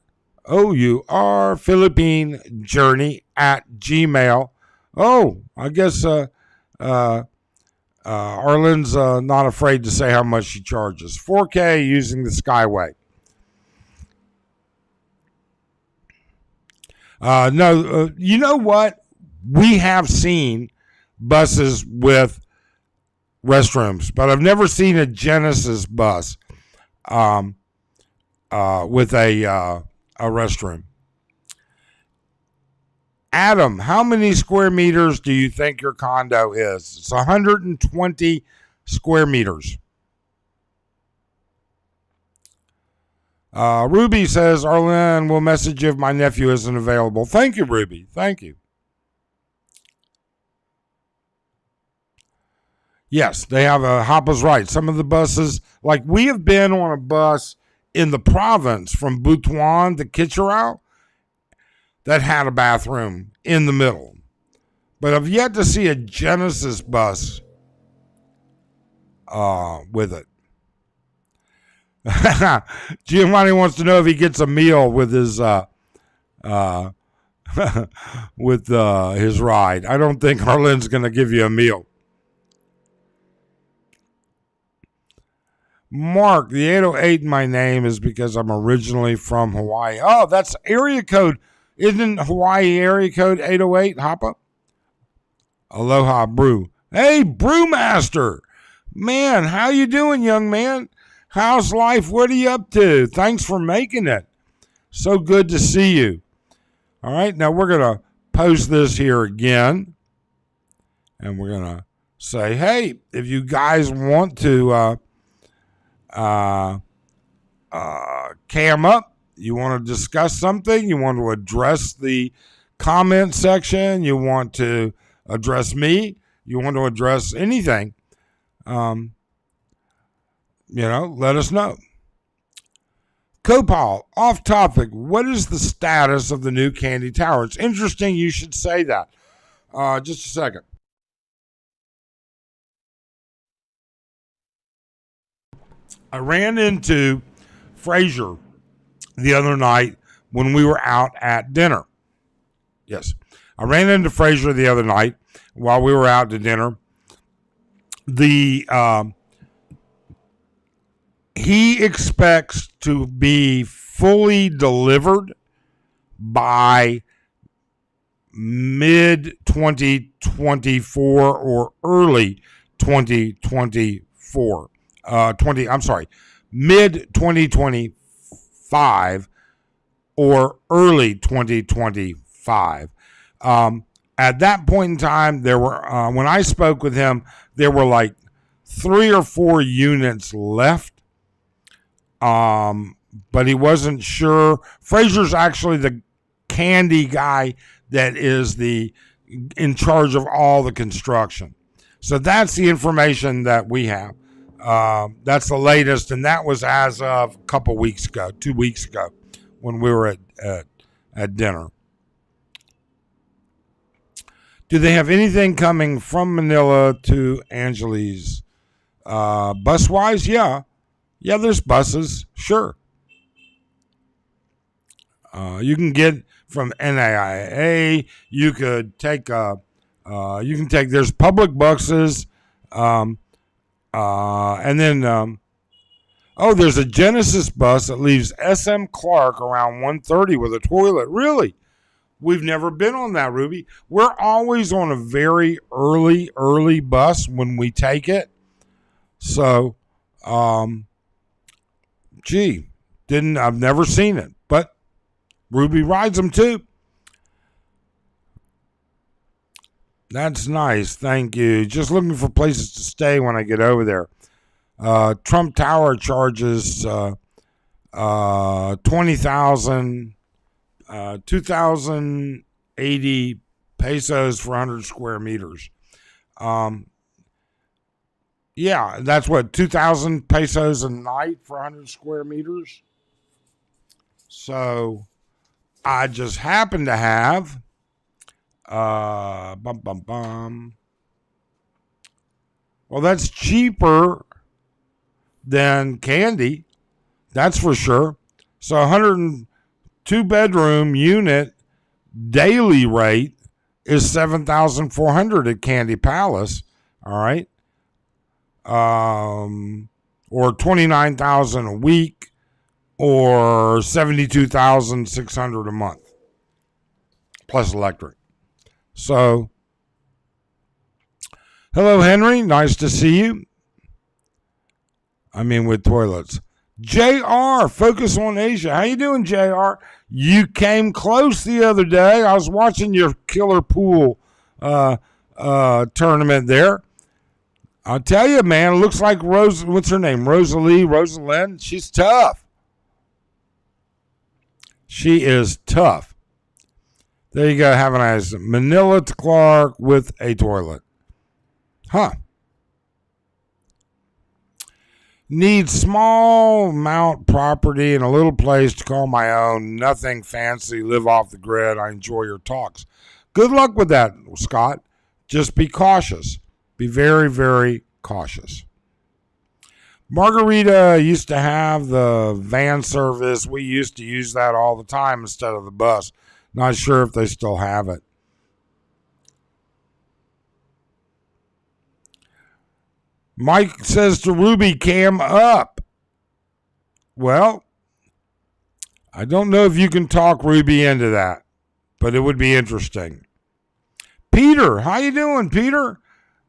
Philippine Journey at Gmail. Oh, I guess Arlen's not afraid to say how much she charges. 4K using the Skyway. You know what? We have seen buses with restrooms, but I've never seen a Genesis bus with a restroom. Adam, how many square meters do you think your condo is? It's 120 square meters. Ruby says, Arlen will message you if my nephew isn't available. Thank you, Ruby. Thank you. Yes, they have a Hoppa's right. Some of the buses, like we have been on a bus in the province from Butuan to Kitchenerau that had a bathroom in the middle. But I've yet to see a Genesis bus with it. Giovanni wants to know if he gets a meal with his with his ride. I don't think Arlen's going to give you a meal. Mark, the 808 in my name is because I'm originally from Hawaii. Oh, that's area code. Isn't Hawaii area code 808, Hapa? Aloha Brew. Hey, Brewmaster. Man, how you doing, young man? How's life? What are you up to? Thanks for making it. So good to see you. All right, now we're going to post this here again. And we're going to say, hey, if you guys want to cam up, you want to discuss something, you want to address the comment section, you want to address me, you want to address anything, let us know. Copal, off topic, what is the status of the new Candy Tower? It's interesting you should say that. Just a second. I ran into Fraser the other night when we were out at dinner. Yes. I ran into Fraser the other night while we were out to dinner. He expects to be fully delivered by mid 2024 or early 2024. Mid 2025 or early 2025. At that point in time, there were when I spoke with him, there were like 3 or 4 units left. But he wasn't sure. Fraser's actually the candy guy that is in charge of all the construction. So that's the information that we have. That's the latest, and that was as of a couple weeks ago, 2 weeks ago, when we were at dinner. Do they have anything coming from Manila to Angeles? Bus-wise, yeah. Yeah, there's buses, sure. You can get from NAIA. You could take there's public buses, and then there's a Genesis bus that leaves SM Clark around 1:30 with a toilet. Really? We've never been on that, Ruby. We're always on a very early bus when we take it. So, I've never seen it, but Ruby rides them too. That's nice. Thank you. Just looking for places to stay when I get over there. Trump Tower charges 2,080 pesos for 100 square meters. Yeah, that's what, 2,000 pesos a night for 100 square meters. So I just happen to have well, that's cheaper than candy, that's for sure. So 102 bedroom unit daily rate is 7,400 at Candy Palace. All right. Or 29,000 a week, or 72,600 a month plus electric. So, hello, Henry. Nice to see you. I mean, with toilets. JR, Focus on Asia. How you doing, JR? You came close the other day. I was watching your killer pool tournament there. I'll tell you, man, it looks like what's her name? Rosalind. She's tough. She is tough. There you go. Have a nice Manila to Clark with a toilet. Huh. Need small amount property and a little place to call my own. Nothing fancy. Live off the grid. I enjoy your talks. Good luck with that, Scott. Just be cautious. Be very, very cautious. Margarita used to have the van service. We used to use that all the time instead of the bus. Not sure if they still have it. Mike says to Ruby, cam up. Well, I don't know if you can talk Ruby into that, but it would be interesting. Peter, how you doing, Peter?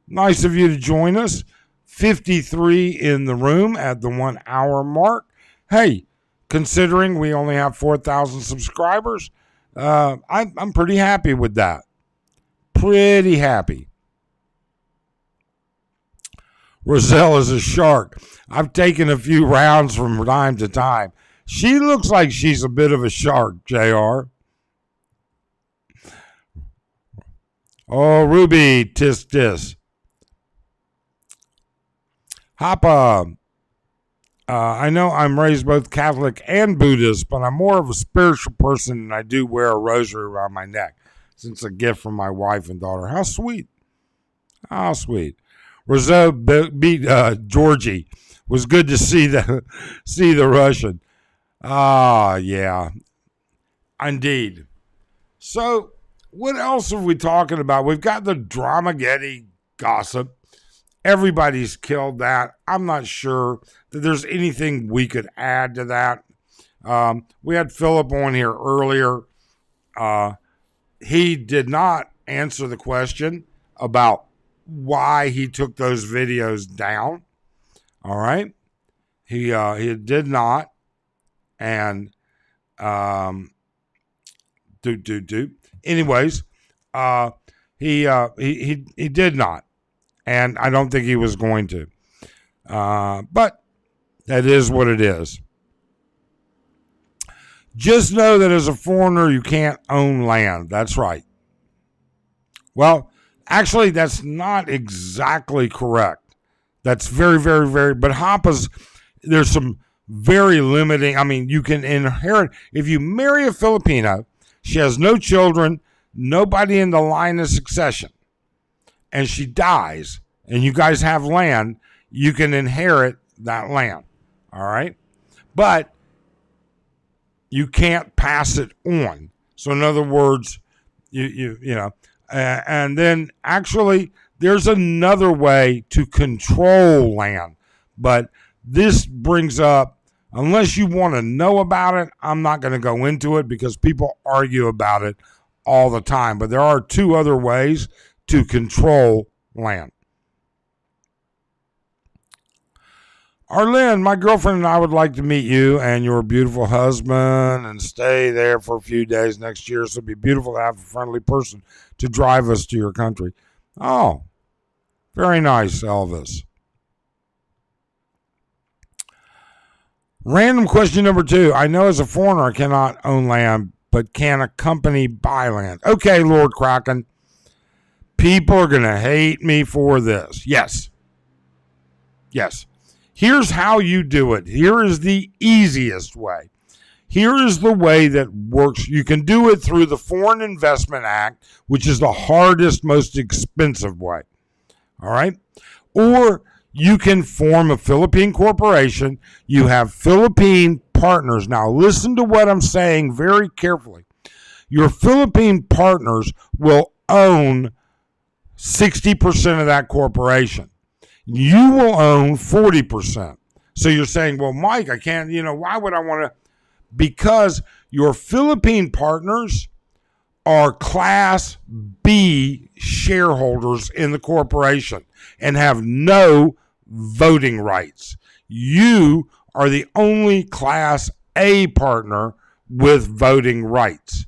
Nice of you to join us. 53 in the room at the 1 hour mark. Hey, considering we only have 4,000 subscribers, I'm pretty happy with that. Pretty happy. Roselle is a shark. I've taken a few rounds from time to time. She looks like she's a bit of a shark, JR. Oh, Ruby, tis tis. Hapa, I know I'm raised both Catholic and Buddhist, but I'm more of a spiritual person and I do wear a rosary around my neck since a gift from my wife and daughter. How sweet. How sweet. Roselle beat Georgie. Was good to see the Russian. Yeah. Indeed. So, what else are we talking about? We've got the Dramageddon gossip. Everybody's killed that. I'm not sure that there's anything we could add to that. We had Philip on here earlier. He did not answer the question about why he took those videos down. All right. He did not. And anyways, he did not. And I don't think he was going to. But that is what it is. Just know that as a foreigner, you can't own land. That's right. Well, actually, that's not exactly correct. That's very, very, very, but Hapa's, there's some very limiting. I mean, you can inherit, if you marry a Filipino, she has no children, nobody in the line of succession, and she dies, and you guys have land, you can inherit that land. All right? But you can't pass it on. So in other words, you know, and then actually there's another way to control land. But this brings up, unless you want to know about it, I'm not going to go into it because people argue about it all the time. But there are two other ways to control land. Arlene, my girlfriend and I would like to meet you and your beautiful husband and stay there for a few days next year. So it'd be beautiful to have a friendly person to drive us to your country. Oh, very nice, Elvis. Random question number 2. I know as a foreigner I cannot own land, but can a company buy land? Okay, Lord Kraken. People are going to hate me for this. Yes. Yes. Here's how you do it. Here is the easiest way. Here is the way that works. You can do it through the Foreign Investment Act, which is the hardest, most expensive way. All right? Or you can form a Philippine corporation. You have Philippine partners. Now, listen to what I'm saying very carefully. Your Philippine partners will own 60% of that corporation. You will own 40%. So you're saying, well, Mike, I can't, why would I want to? Because your Philippine partners are Class B shareholders in the corporation and have no voting rights. You are the only Class A partner with voting rights.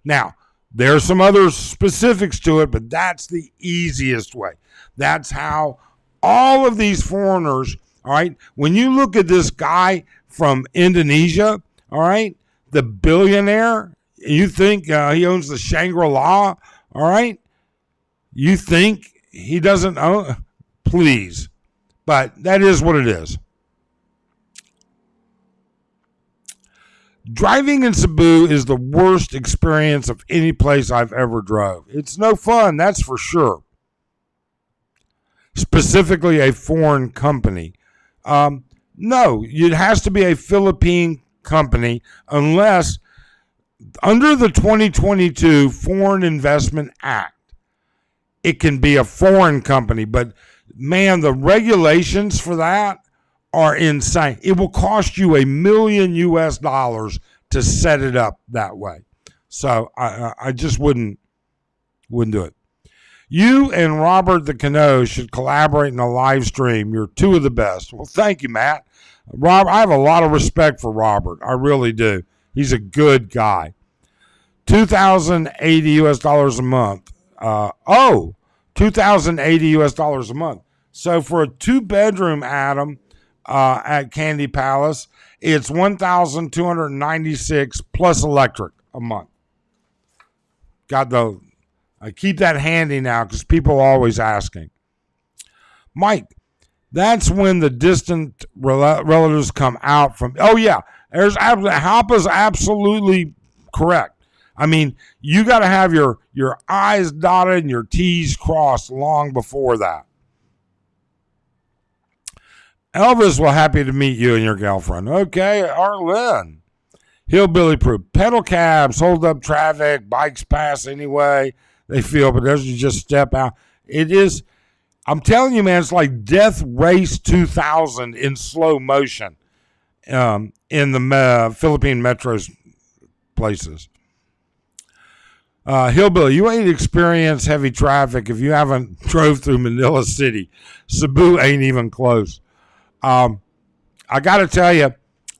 Now, there's some other specifics to it, but that's the easiest way. That's how all of these foreigners, all right, when you look at this guy from Indonesia, all right, the billionaire, you think he owns the Shangri-La, all right, you think he doesn't own, please, but that is what it is. Driving in Cebu is the worst experience of any place I've ever drove. It's no fun, that's for sure. Specifically a foreign company. No, it has to be a Philippine company unless under the 2022 Foreign Investment Act, it can be a foreign company. But man, the regulations for that are insane. It will cost you $1 million to set it up that way. So I just wouldn't do it. You and Robert the Cano should collaborate in a live stream. You're two of the best. Well, thank you, Matt. Rob, I have a lot of respect for Robert. I really do. He's a good guy. $2,080 a month. $2,080 a month. So for a 2-bedroom, Adam, at Candy Palace, it's $1,296 plus electric a month. I keep that handy now because people are always asking. Mike, that's when the distant relatives come out from. Oh yeah, Halpa's absolutely correct. I mean, you got to have your I's dotted and your T's crossed long before that. Elvis, well, happy to meet you and your girlfriend. Okay, Arlen. Hillbilly proof. Pedal cabs hold up traffic. Bikes pass anyway they feel, but those you just step out. It is, I'm telling you, man, it's like Death Race 2000 in slow motion in the Philippine metros places. Hillbilly, you ain't experienced heavy traffic if you haven't drove through Manila City. Cebu ain't even close. I got to tell you,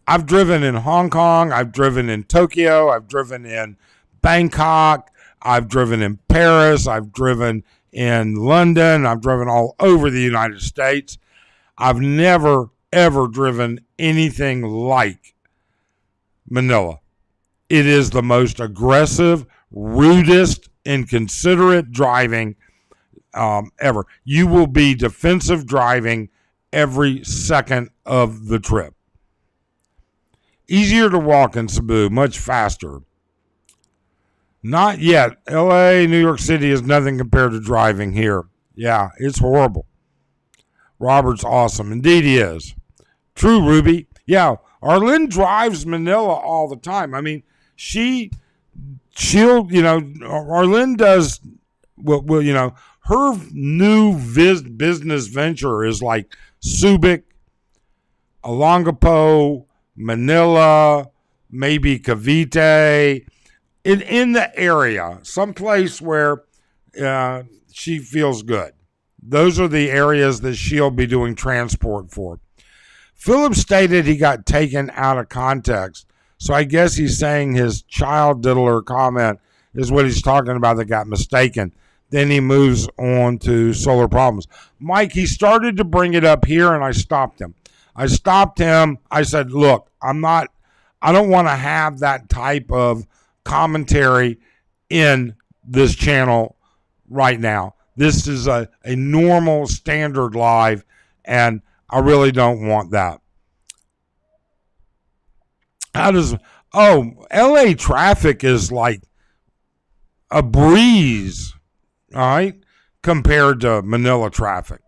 I've driven in Hong Kong. I've driven in Tokyo. I've driven in Bangkok. I've driven in Paris. I've driven in London. I've driven all over the United States. I've never, ever driven anything like Manila. It is the most aggressive, rudest, inconsiderate driving ever. You will be defensive driving every second of the trip. Easier to walk in Cebu, much faster. Not yet. LA, New York City is nothing compared to driving here. Yeah, it's horrible. Robert's awesome. Indeed he is. True, Ruby. Yeah, Arlene drives Manila all the time. I mean, she'll, Arlene does, her new business venture is like Subic, Olongapo, Manila, maybe Cavite, in the area, someplace where she feels good. Those are the areas that she'll be doing transport for. Philip stated he got taken out of context, so I guess he's saying his child diddler comment is what he's talking about that got mistaken. Then he moves on to solar problems. Mike, he started to bring it up here, and I stopped him. I said, look, I don't want to have that type of commentary in this channel right now. This is a normal standard live, and I really don't want that. LA traffic is like a breeze, all right, compared to Manila traffic.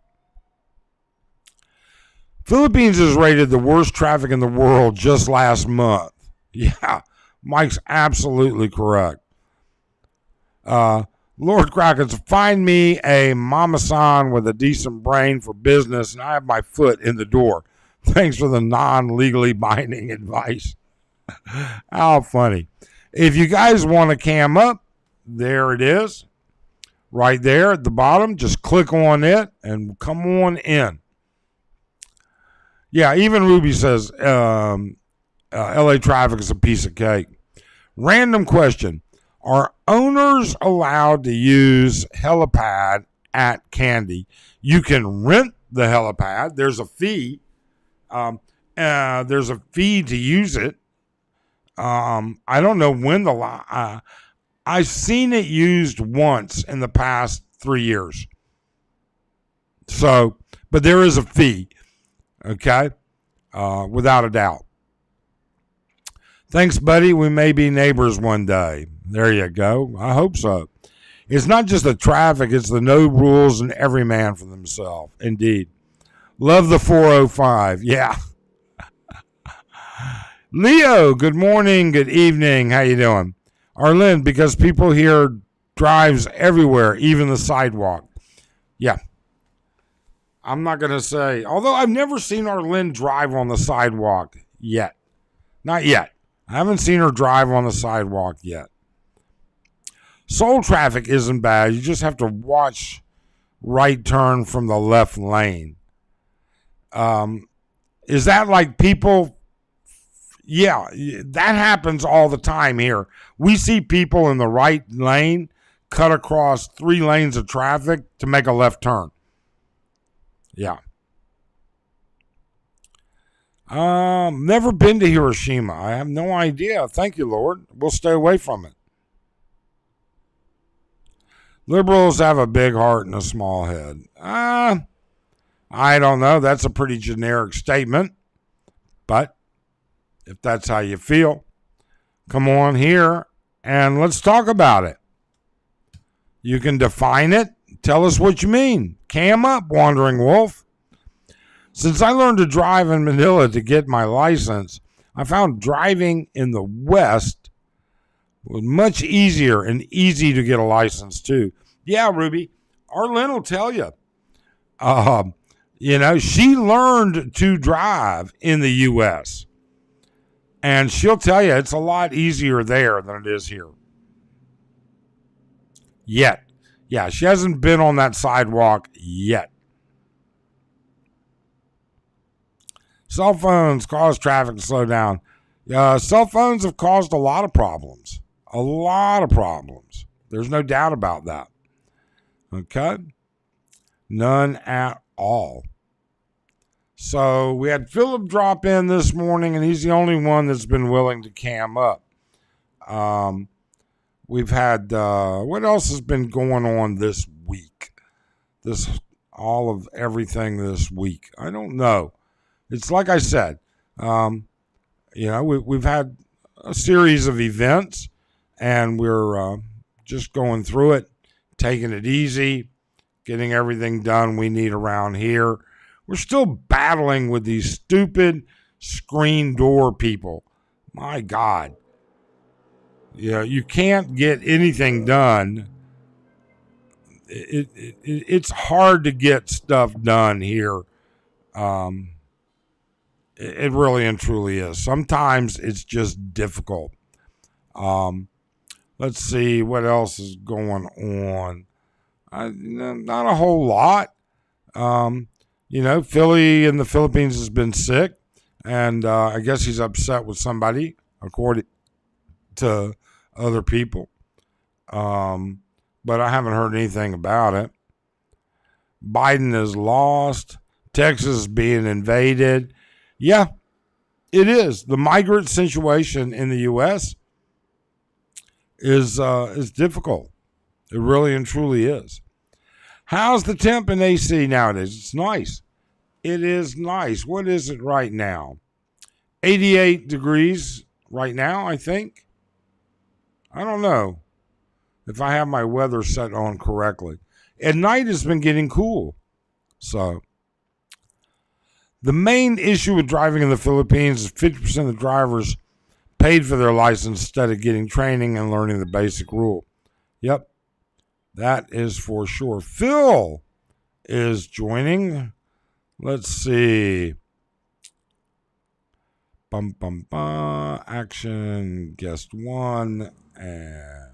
Philippines is rated the worst traffic in the world just last month. Yeah, Mike's absolutely correct. Lord Krakens, find me a mama-san with a decent brain for business, and I have my foot in the door. Thanks for the non-legally binding advice. How funny. If you guys want to cam up, there it is. Right there at the bottom. Just click on it and come on in. Yeah, even Ruby says LA traffic is a piece of cake. Random question. Are owners allowed to use helipad at Candy? You can rent the helipad. There's a fee. There's a fee to use it. I don't know when I've seen it used once in the past 3 years. So, but there is a fee. Okay? Without a doubt. Thanks, buddy. We may be neighbors one day. There you go. I hope so. It's not just the traffic, it's the no rules and every man for themselves. Indeed. Love the 405. Yeah. Leo, good morning, good evening. How you doing? Arlen, because people here drives everywhere, even the sidewalk. Yeah. I'm not going to say, although I've never seen Arlen drive on the sidewalk yet. Not yet. I haven't seen her drive on the sidewalk yet. Soul traffic isn't bad. You just have to watch right turn from the left lane. Is that like people? Yeah, that happens all the time here. We see people in the right lane cut across 3 lanes of traffic to make a left turn. Yeah. Never been to Hiroshima. I have no idea. Thank you, Lord. We'll stay away from it. Liberals have a big heart and a small head. I don't know. That's a pretty generic statement. But if that's how you feel, come on here and let's talk about it. You can define it. Tell us what you mean. Cam up, Wandering Wolf. Since I learned to drive in Manila to get my license, I found driving in the West was much easier and easy to get a license too. Yeah, Ruby, Arlen will tell you. She learned to drive in the U.S. and she'll tell you it's a lot easier there than it is here. Yet. Yeah, she hasn't been on that sidewalk yet. Cell phones cause traffic to slow down. Cell phones have caused a lot of problems. A lot of problems. There's no doubt about that. Okay? None at all. So we had Philip drop in this morning, and he's the only one that's been willing to cam up. We've had, what else has been going on this week? All of everything this week. I don't know. It's like I said, we've had a series of events, and we're just going through it, taking it easy, getting everything done we need around here. We're still battling with these stupid screen door people. My God. You can't get anything done. It's hard to get stuff done here. It really and truly is. Sometimes it's just difficult. Let's see what else is going on. Not a whole lot. Philly in the Philippines has been sick, and I guess he's upset with somebody, according to other people. But I haven't heard anything about it. Biden is lost. Texas is being invaded. Yeah, it is. The migrant situation in the U.S. is difficult. It really and truly is. How's the temp in AC nowadays? It's nice. It is nice. What is it right now? 88 degrees right now, I think. I don't know if I have my weather set on correctly. At night, it's been getting cool. So the main issue with driving in the Philippines is 50% of the drivers paid for their license instead of getting training and learning the basic rule. Yep, that is for sure. Phil is joining. Let's see. Action guest 1. And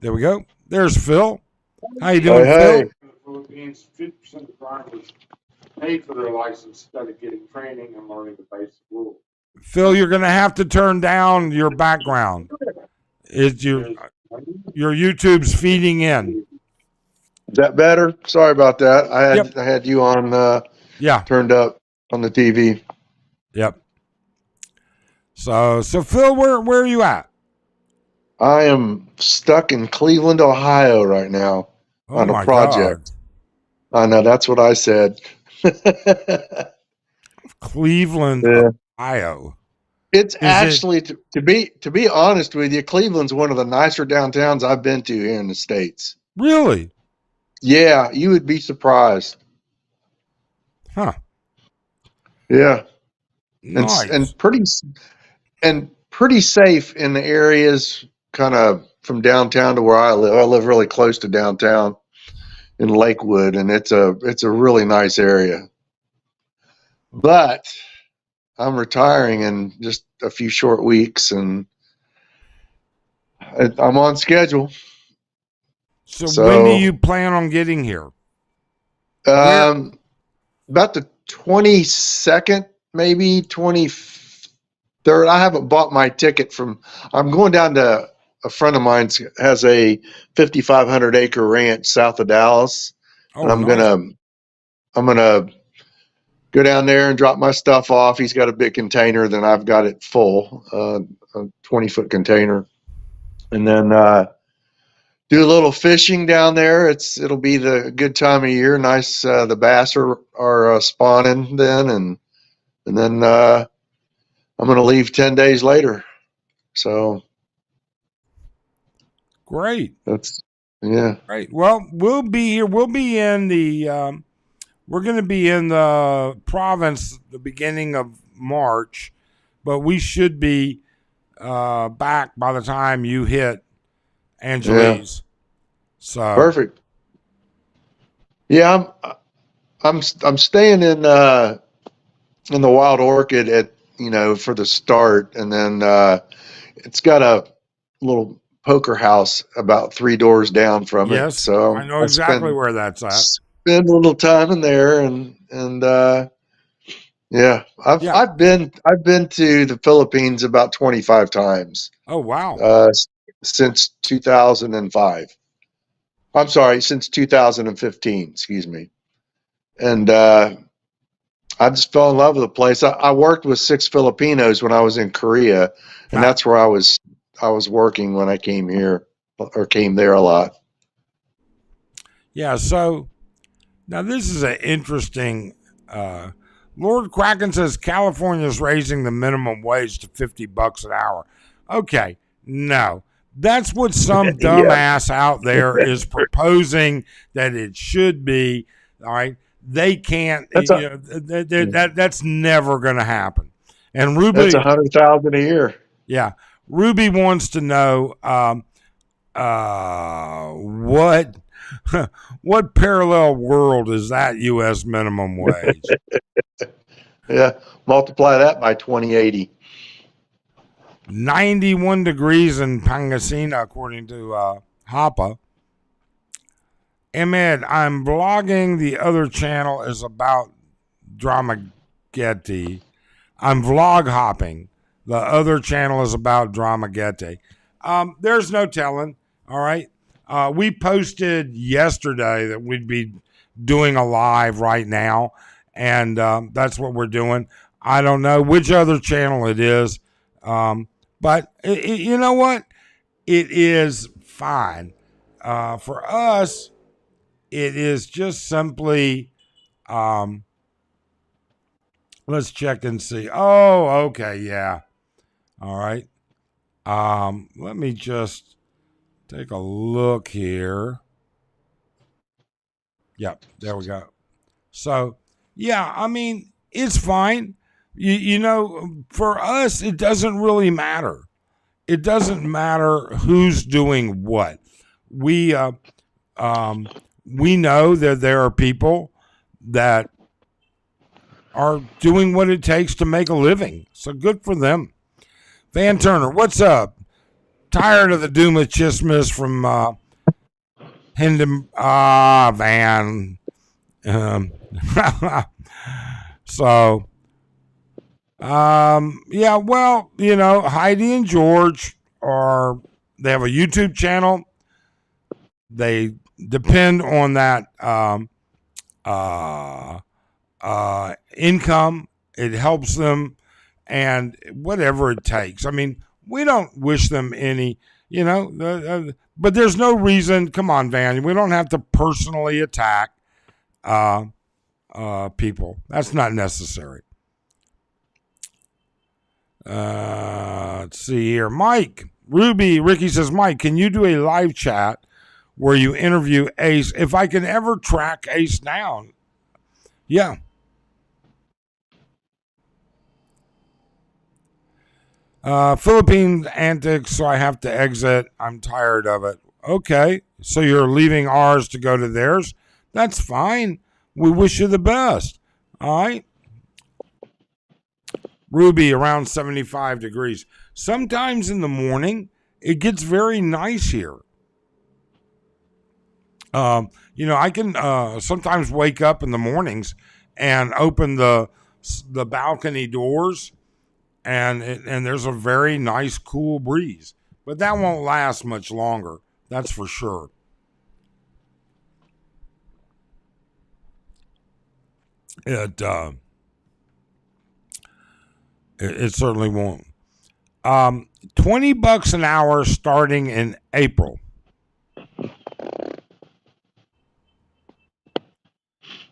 there we go. There's Phil. How you doing, Hey. Phil? Philippines, 50% of drivers paid for their license instead of getting training and learning the basic rules. Phil, you're going to have to turn down your background. Is your YouTube's feeding in? Is that better? Sorry about that. I had you on turned up on the TV. Yep. So Phil, where are you at? I am stuck in Cleveland, Ohio right now on a project. God. I know, that's what I said. Cleveland, Ohio. It's actually to be honest with you, Cleveland's one of the nicer downtowns I've been to here in the States. Really? Yeah, you would be surprised. Huh. Yeah. Nice. And pretty safe in the areas kind of from downtown to where I live. I live really close to downtown in Lakewood, and it's a really nice area. But I'm retiring in just a few short weeks, and I'm on schedule. So when do you plan on getting here? About the 22nd, maybe 23rd. I haven't bought my ticket I'm going down to a friend of mine has a 5,500 acre ranch south of Dallas. And I'm gonna go down there and drop my stuff off. He's got a big container, then I've got it full, a 20-foot container. And then do a little fishing down there. It'll be the good time of year. Nice. The bass are spawning then, and then I'm going to leave 10 days later. So great. Great. Well, we'll be here. We'll be in we're going to be in the province the beginning of March, but we should be back by the time you hit Angeles. Yeah. So perfect. Yeah, I'm staying in the Wild Orchid for the start, and then it's got a little poker house about 3 doors down from it. So I know exactly where that's at. Spend a little time in there, and yeah, I've been to the Philippines about 25 times. Oh wow! Since 2005. I'm sorry, since 2015. Excuse me. And I just fell in love with the place. I worked with 6 Filipinos when I was in Korea, and that's where I was working when I came here, or came there a lot. Yeah. So now this is an interesting. Lord Kraken says California's raising the minimum wage to $50 an hour. Okay, no, that's what some dumbass out there is proposing that it should be. All right, they can't. That's never going to happen. And Ruby, that's $100,000 a year. Yeah, Ruby wants to know what parallel world is that U.S. minimum wage? Yeah, multiply that by 2080. 91 degrees in Pangasinan, according to Hapa. Ahmed, I'm blogging. The other channel is about Dramageddon. I'm vlog hopping. The other channel is about Dramageddon. There's no telling. All right. We posted yesterday that we'd be doing a live right now, and that's what we're doing. I don't know which other channel it is, but you know what? It is fine. For us, it is just simply, let's check and see. Oh, okay, yeah. All right. Let me just take a look here. Yep, there we go. So, yeah, I mean, it's fine. You know, for us, it doesn't really matter. It doesn't matter who's doing what. We know that there are people that are doing what it takes to make a living. So good for them. Van Turner, what's up? Tired of the Duma Chismis from Hendon Van. So, yeah, well, you know, Heidi and George they have a YouTube channel. They depend on that income. It helps them, and whatever it takes. I mean, we don't wish them any, you know, but there's no reason. Come on, Van. We don't have to personally attack people. That's not necessary. Let's see here. Mike, Ruby, Ricky says, Mike, can you do a live chat where you interview Ace? If I can ever track Ace down. Yeah. Philippine antics, so I have to exit. I'm tired of it. Okay, so you're leaving ours to go to theirs. That's fine. We wish you the best. All right. Ruby, around 75 degrees. Sometimes in the morning, it gets very nice here. I can sometimes wake up in the mornings and open the balcony doors, and there's a very nice cool breeze. But that won't last much longer. That's for sure. It it certainly won't. 20 bucks an hour starting in April.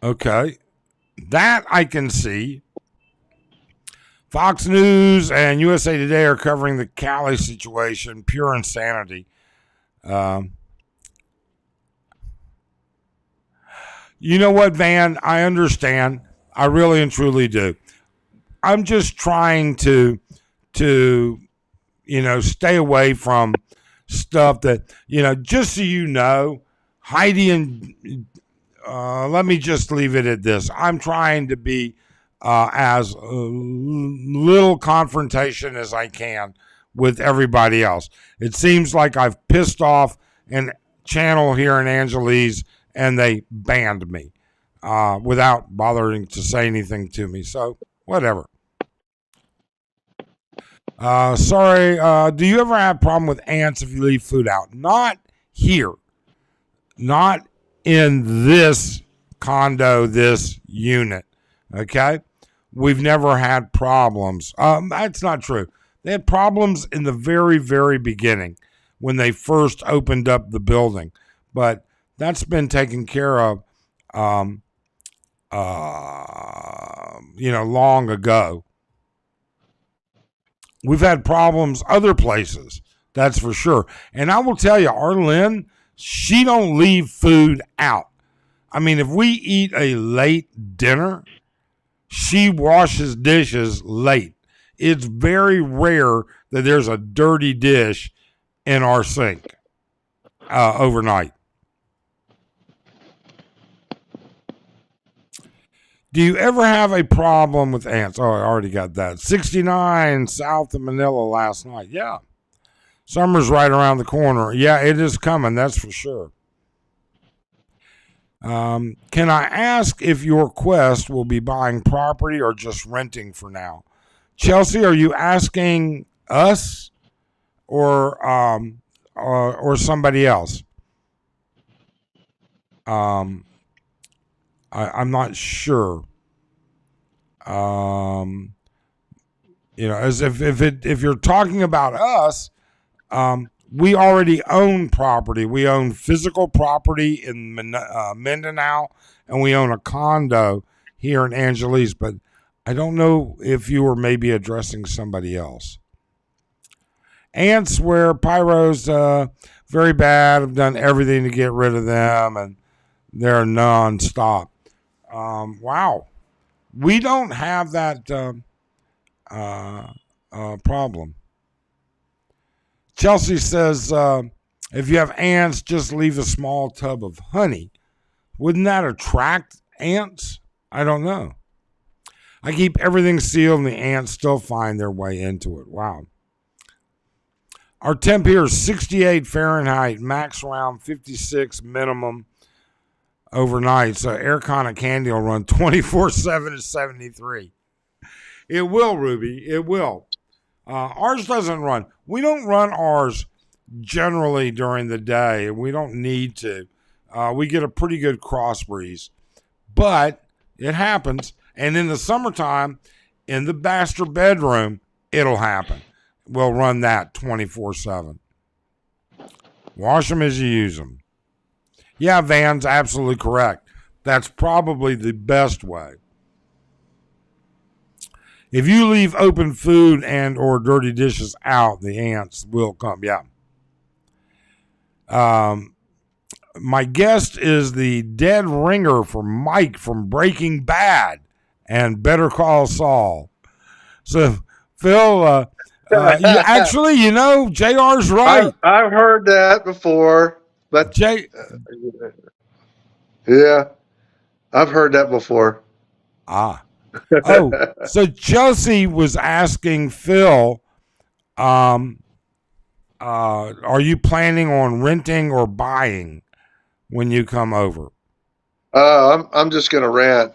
Okay, that I can see. Fox News and USA Today are covering the Cali situation. Pure insanity. You know what, Van? I understand. I really and truly do. I'm just trying to stay away from stuff that, just so you know, Heidi and let me just leave it at this. I'm trying to be as little confrontation as I can with everybody else. It seems like I've pissed off an channel here in Angeles and they banned me without bothering to say anything to me. So, whatever. Sorry, do you ever have a problem with ants if you leave food out? Not here. Not in this condo, this unit. Okay? We've never had problems. That's not true. They had problems in the very, very beginning when they first opened up the building. But that's been taken care of, long ago. We've had problems other places, that's for sure. And I will tell you, Arlene, she don't leave food out. I mean, if we eat a late dinner, she washes dishes late. It's very rare that there's a dirty dish in our sink overnight. Do you ever have a problem with ants? Oh, I already got that. 69 south of Manila last night. Yeah. Summer's right around the corner. Yeah, it is coming. That's for sure. Can I ask if your quest will be buying property or just renting for now? Chelsea, are you asking us or somebody else? I'm not sure. As if you're talking about us, we already own property. We own physical property in Mindanao, and we own a condo here in Angeles. But I don't know if you were maybe addressing somebody else. Ants where pyro's very bad. I've done everything to get rid of them, and they're nonstop. Wow. We don't have that problem. Chelsea says, if you have ants, just leave a small tub of honey. Wouldn't that attract ants? I don't know. I keep everything sealed and the ants still find their way into it. Wow. Our temp here is 68 Fahrenheit, max around 56 minimum overnight. So aircon and candy will run 24/7 to 73. It will, Ruby. It will. Ours doesn't run. We don't run ours generally during the day, and we don't need to. We get a pretty good cross breeze, but it happens. And in the summertime, in the master bedroom, it'll happen. We'll run that 24/7. Wash them as you use them. Yeah, Van's absolutely correct. That's probably the best way. If you leave open food and or dirty dishes out, the ants will come. Yeah. My guest is the dead ringer for Mike from Breaking Bad and Better Call Saul. So, Phil, Actually, JR's right. I've heard that before, but J. yeah, I've heard that before. Ah. Oh, so Chelsea was asking Phil, are you planning on renting or buying when you come over? I'm just gonna rent.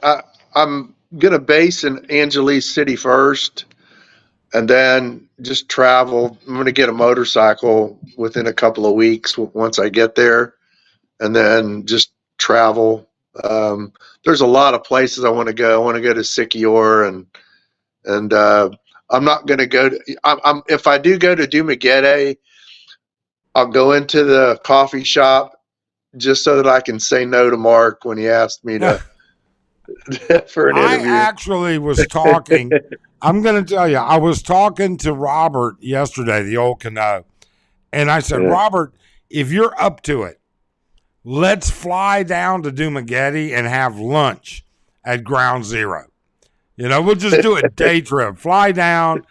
I'm gonna base in Angeles City first, and then just travel. I'm gonna get a motorcycle within a couple of weeks once I get there, and then just travel. There's a lot of places I want to go. I want to go to Siquijor, and I'm not gonna go to. I'm if I do go to Dumaguete, I'll go into the coffee shop just so that I can say no to Mark when he asked me to for an interview. I actually was talking. I'm going to tell you, I was talking to Robert yesterday, the old Cano, and I said, Robert, if you're up to it, let's fly down to Dumaguete and have lunch at Ground Zero. We'll just do a day trip. Fly down,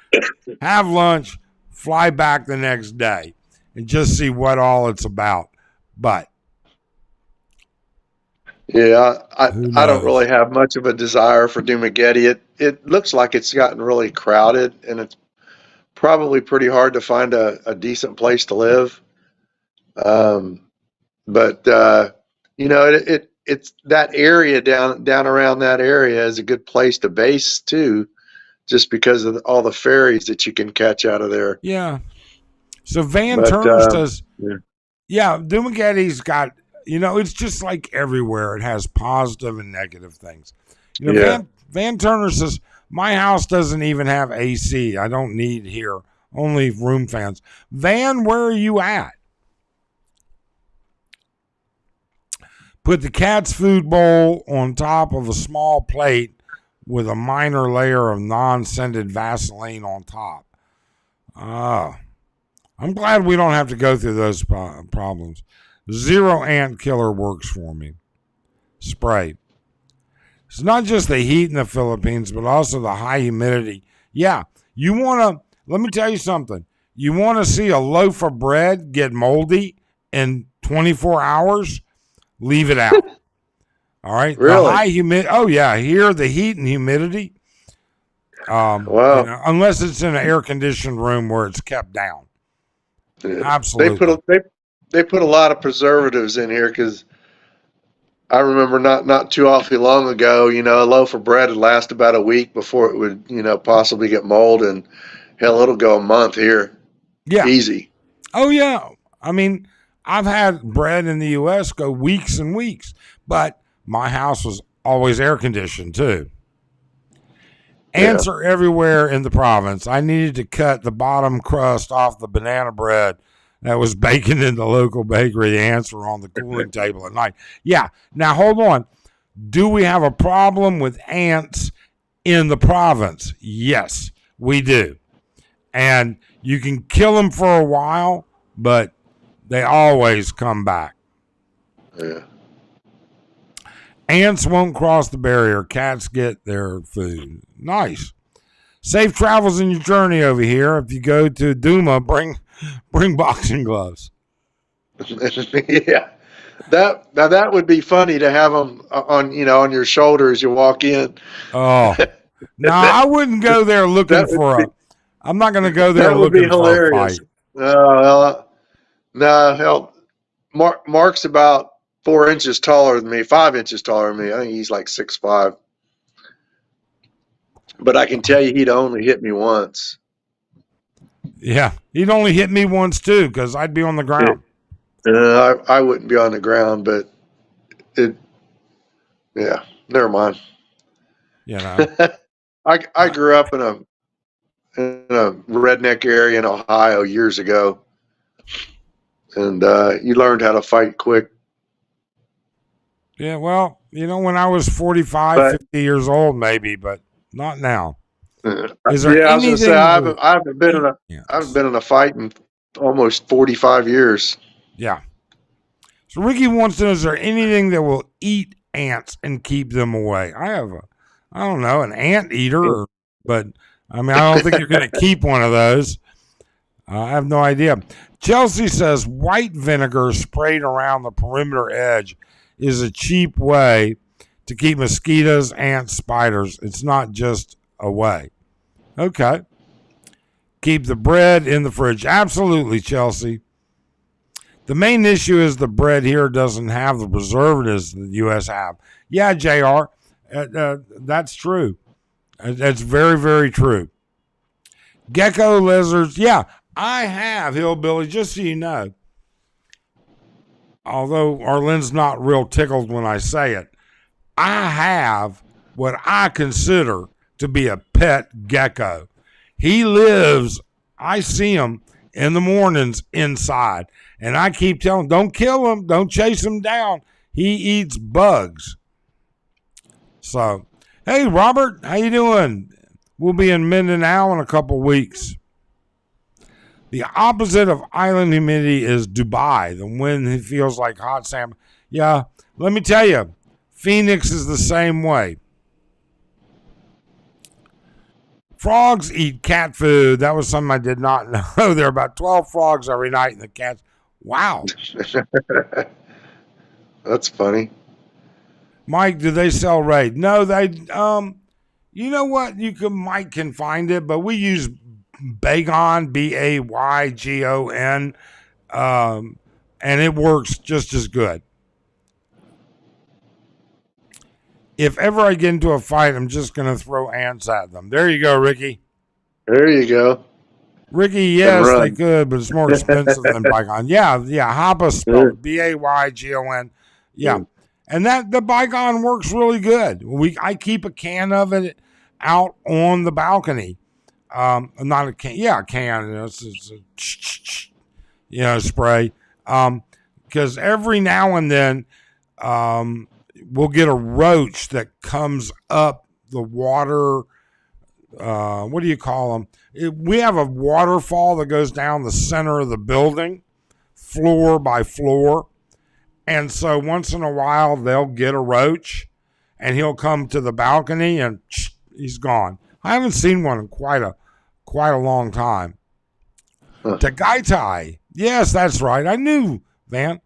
have lunch, fly back the next day, and just see what all it's about. But yeah, I don't really have much of a desire for Dumaguete. It looks like it's gotten really crowded, and it's probably pretty hard to find a decent place to live. But it's that area down around that area is a good place to base too, just because of all the ferries that you can catch out of there. Yeah. So Van Turner says, Dumaguete's got, it's just like everywhere. It has positive and negative things. Van Turner says, my house doesn't even have AC. I don't need here. Only room fans. Van, where are you at? Put the cat's food bowl on top of a small plate with a minor layer of non-scented Vaseline on top. I'm glad we don't have to go through those problems. Zero ant killer works for me. Spray. It's not just the heat in the Philippines, but also the high humidity. Yeah, let me tell you something. You want to see a loaf of bread get moldy in 24 hours? Leave it out. All right? Really? The high humidity. Oh, yeah. Here, the heat and humidity. Wow. Unless it's in an air-conditioned room where it's kept down. Yeah. Absolutely. They put a lot of preservatives in here because I remember not too awfully long ago, a loaf of bread would last about a week before it would, possibly get mold, and hell, it'll go a month here. Yeah. Easy. Oh, yeah. I mean, I've had bread in the U.S. go weeks and weeks, but my house was always air conditioned too. Ants are everywhere in the province. I needed to cut the bottom crust off the banana bread that was baking in the local bakery. The ants were on the cooling table at night. Yeah. Now, hold on. Do we have a problem with ants in the province? Yes, we do. And you can kill them for a while, but they always come back. Yeah. Ants won't cross the barrier. Cats get their food. Nice. Safe travels in your journey over here. If you go to Duma, bring boxing gloves. Yeah. That would be funny to have them on your shoulder as you walk in. Oh. No, I wouldn't go there looking for I'm not going to go there looking for a fight. No, hell, Mark's about 4 inches taller than me, 5 inches taller than me. I think he's like 6'5". But I can tell you, he'd only hit me once. Yeah, he'd only hit me once too, because I'd be on the ground. I wouldn't be on the ground, but never mind. I grew up in a redneck area in Ohio years ago, and you learned how to fight quick. Yeah, well, when I was 45, 50 years old, maybe, but not now. Is there I was going to say I haven't been in a fight in almost 45 years. Yeah. So Ricky wants to know: is there anything that will eat ants and keep them away? I don't know, an ant eater, but I don't think you're going to keep one of those. I have no idea. Chelsea says white vinegar sprayed around the perimeter edge is a cheap way to keep mosquitoes, ants, spiders. It's not just a way. Okay. Keep the bread in the fridge. Absolutely, Chelsea. The main issue is the bread here doesn't have the preservatives that the U.S. have. Yeah, JR, that's true. That's very, very true. Gecko lizards. Yeah, I have, Hillbilly, just so you know. Although Arlen's not real tickled when I say it, I have what I consider to be a pet gecko. He lives, I see him in the mornings inside. And I keep telling him, don't kill him. Don't chase him down. He eats bugs. So, hey, Robert, how you doing? We'll be in Mindanao in a couple weeks. The opposite of island humidity is Dubai. The wind feels like hot sand. Yeah, let me tell you, Phoenix is the same way. Frogs eat cat food. That was something I did not know. There are about 12 frogs every night, and the cats. Wow. That's funny. Mike, do they sell Raid? No, they. You know what? Mike can find it, but we use Baygon, Baygon, and it works just as good. If ever I get into a fight, I'm just going to throw ants at them. There you go, Ricky. There you go. Ricky, yes, they could, but it's more expensive than Baygon. Yeah, Hapa spelled Baygon. Yeah. And the Baygon works really good. I keep a can of it out on the balcony. Not a can. Yeah, a can. It's a spray. Because every now and then, we'll get a roach that comes up the water. What do you call them? We have a waterfall that goes down the center of the building, floor by floor. And so once in a while, they'll get a roach, and he'll come to the balcony, and he's gone. I haven't seen one in quite a long time. Tagaytay. Yes, that's right. I knew, Van.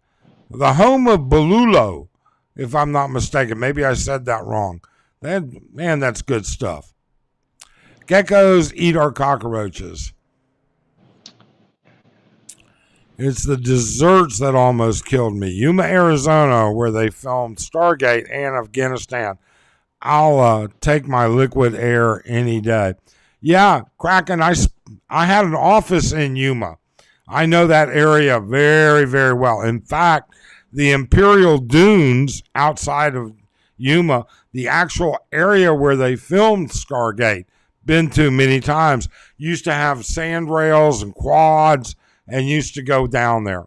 The home of Bolulo, if I'm not mistaken. Maybe I said that wrong. That's good stuff. Geckos eat our cockroaches. It's the desserts that almost killed me. Yuma, Arizona, where they filmed Stargate and Afghanistan. I'll take my liquid air any day. Yeah, Kraken, I had an office in Yuma. I know that area very, very well. In fact, the Imperial Dunes outside of Yuma, the actual area where they filmed Stargate, been to many times, used to have sand rails and quads and used to go down there.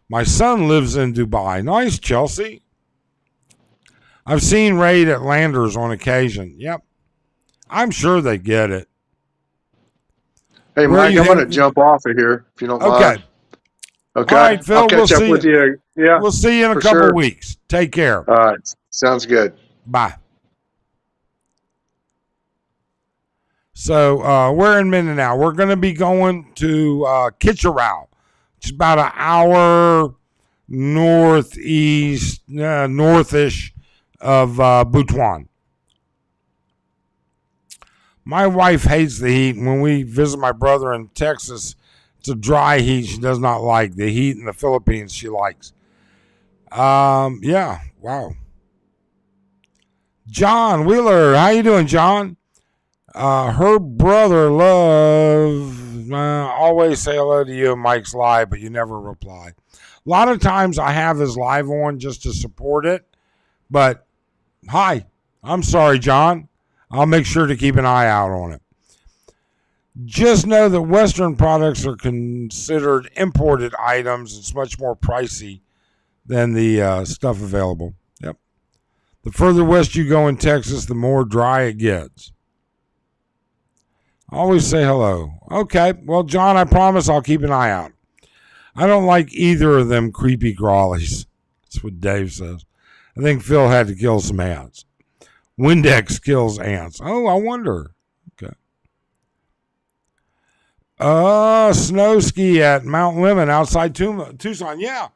My son lives in Dubai. Nice, Chelsea. I've seen Raid at Landers on occasion. Yep. I'm sure they get it. Hey, Mike, I'm going to jump off of here if you don't mind. Okay. All right, Phil, I'll catch up with you. Yeah. We'll see you in a couple of weeks. Take care. All right. Sounds good. Bye. So we're in Mindanao. We're going to be going to Kitcherow. It's about an hour northish of Butuan. My wife hates the heat. When we visit my brother in Texas, it's a dry heat she does not like. The heat in the Philippines she likes. Yeah, wow. John Wheeler, how you doing, John? Her brother always say hello to you in Mike's live, but you never reply. A lot of times I have his live on just to support it, but hi, I'm sorry, John. I'll make sure to keep an eye out on it. Just know that Western products are considered imported items. It's much more pricey than the stuff available. Yep. The further west you go in Texas, the more dry it gets. Always say hello. Okay. Well, John, I promise I'll keep an eye out. I don't like either of them creepy crawlies. That's what Dave says. I think Phil had to kill some ants. Windex kills ants. Oh, I wonder. Okay. Snow ski at Mount Lemmon outside Tucson. Yeah.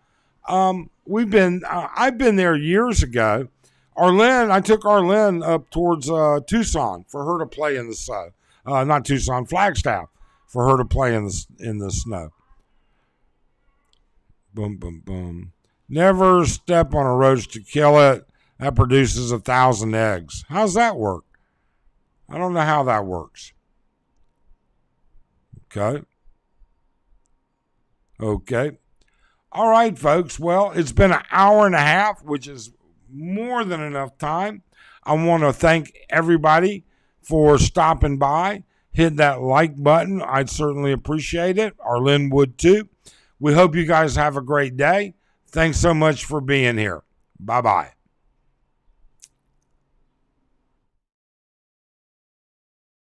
I've been there years ago. I took Arlene up towards Tucson for her to play in the snow. Not Tucson, Flagstaff, for her to play in the snow. Boom, boom, boom. Never step on a roach to kill it. That produces 1,000 eggs. How's that work? I don't know how that works. Okay. All right, folks. Well, it's been an hour and a half, which is more than enough time. I want to thank everybody for stopping by. Hit that like button. I'd certainly appreciate it. Arlene would too. We hope you guys have a great day. Thanks so much for being here. Bye-bye.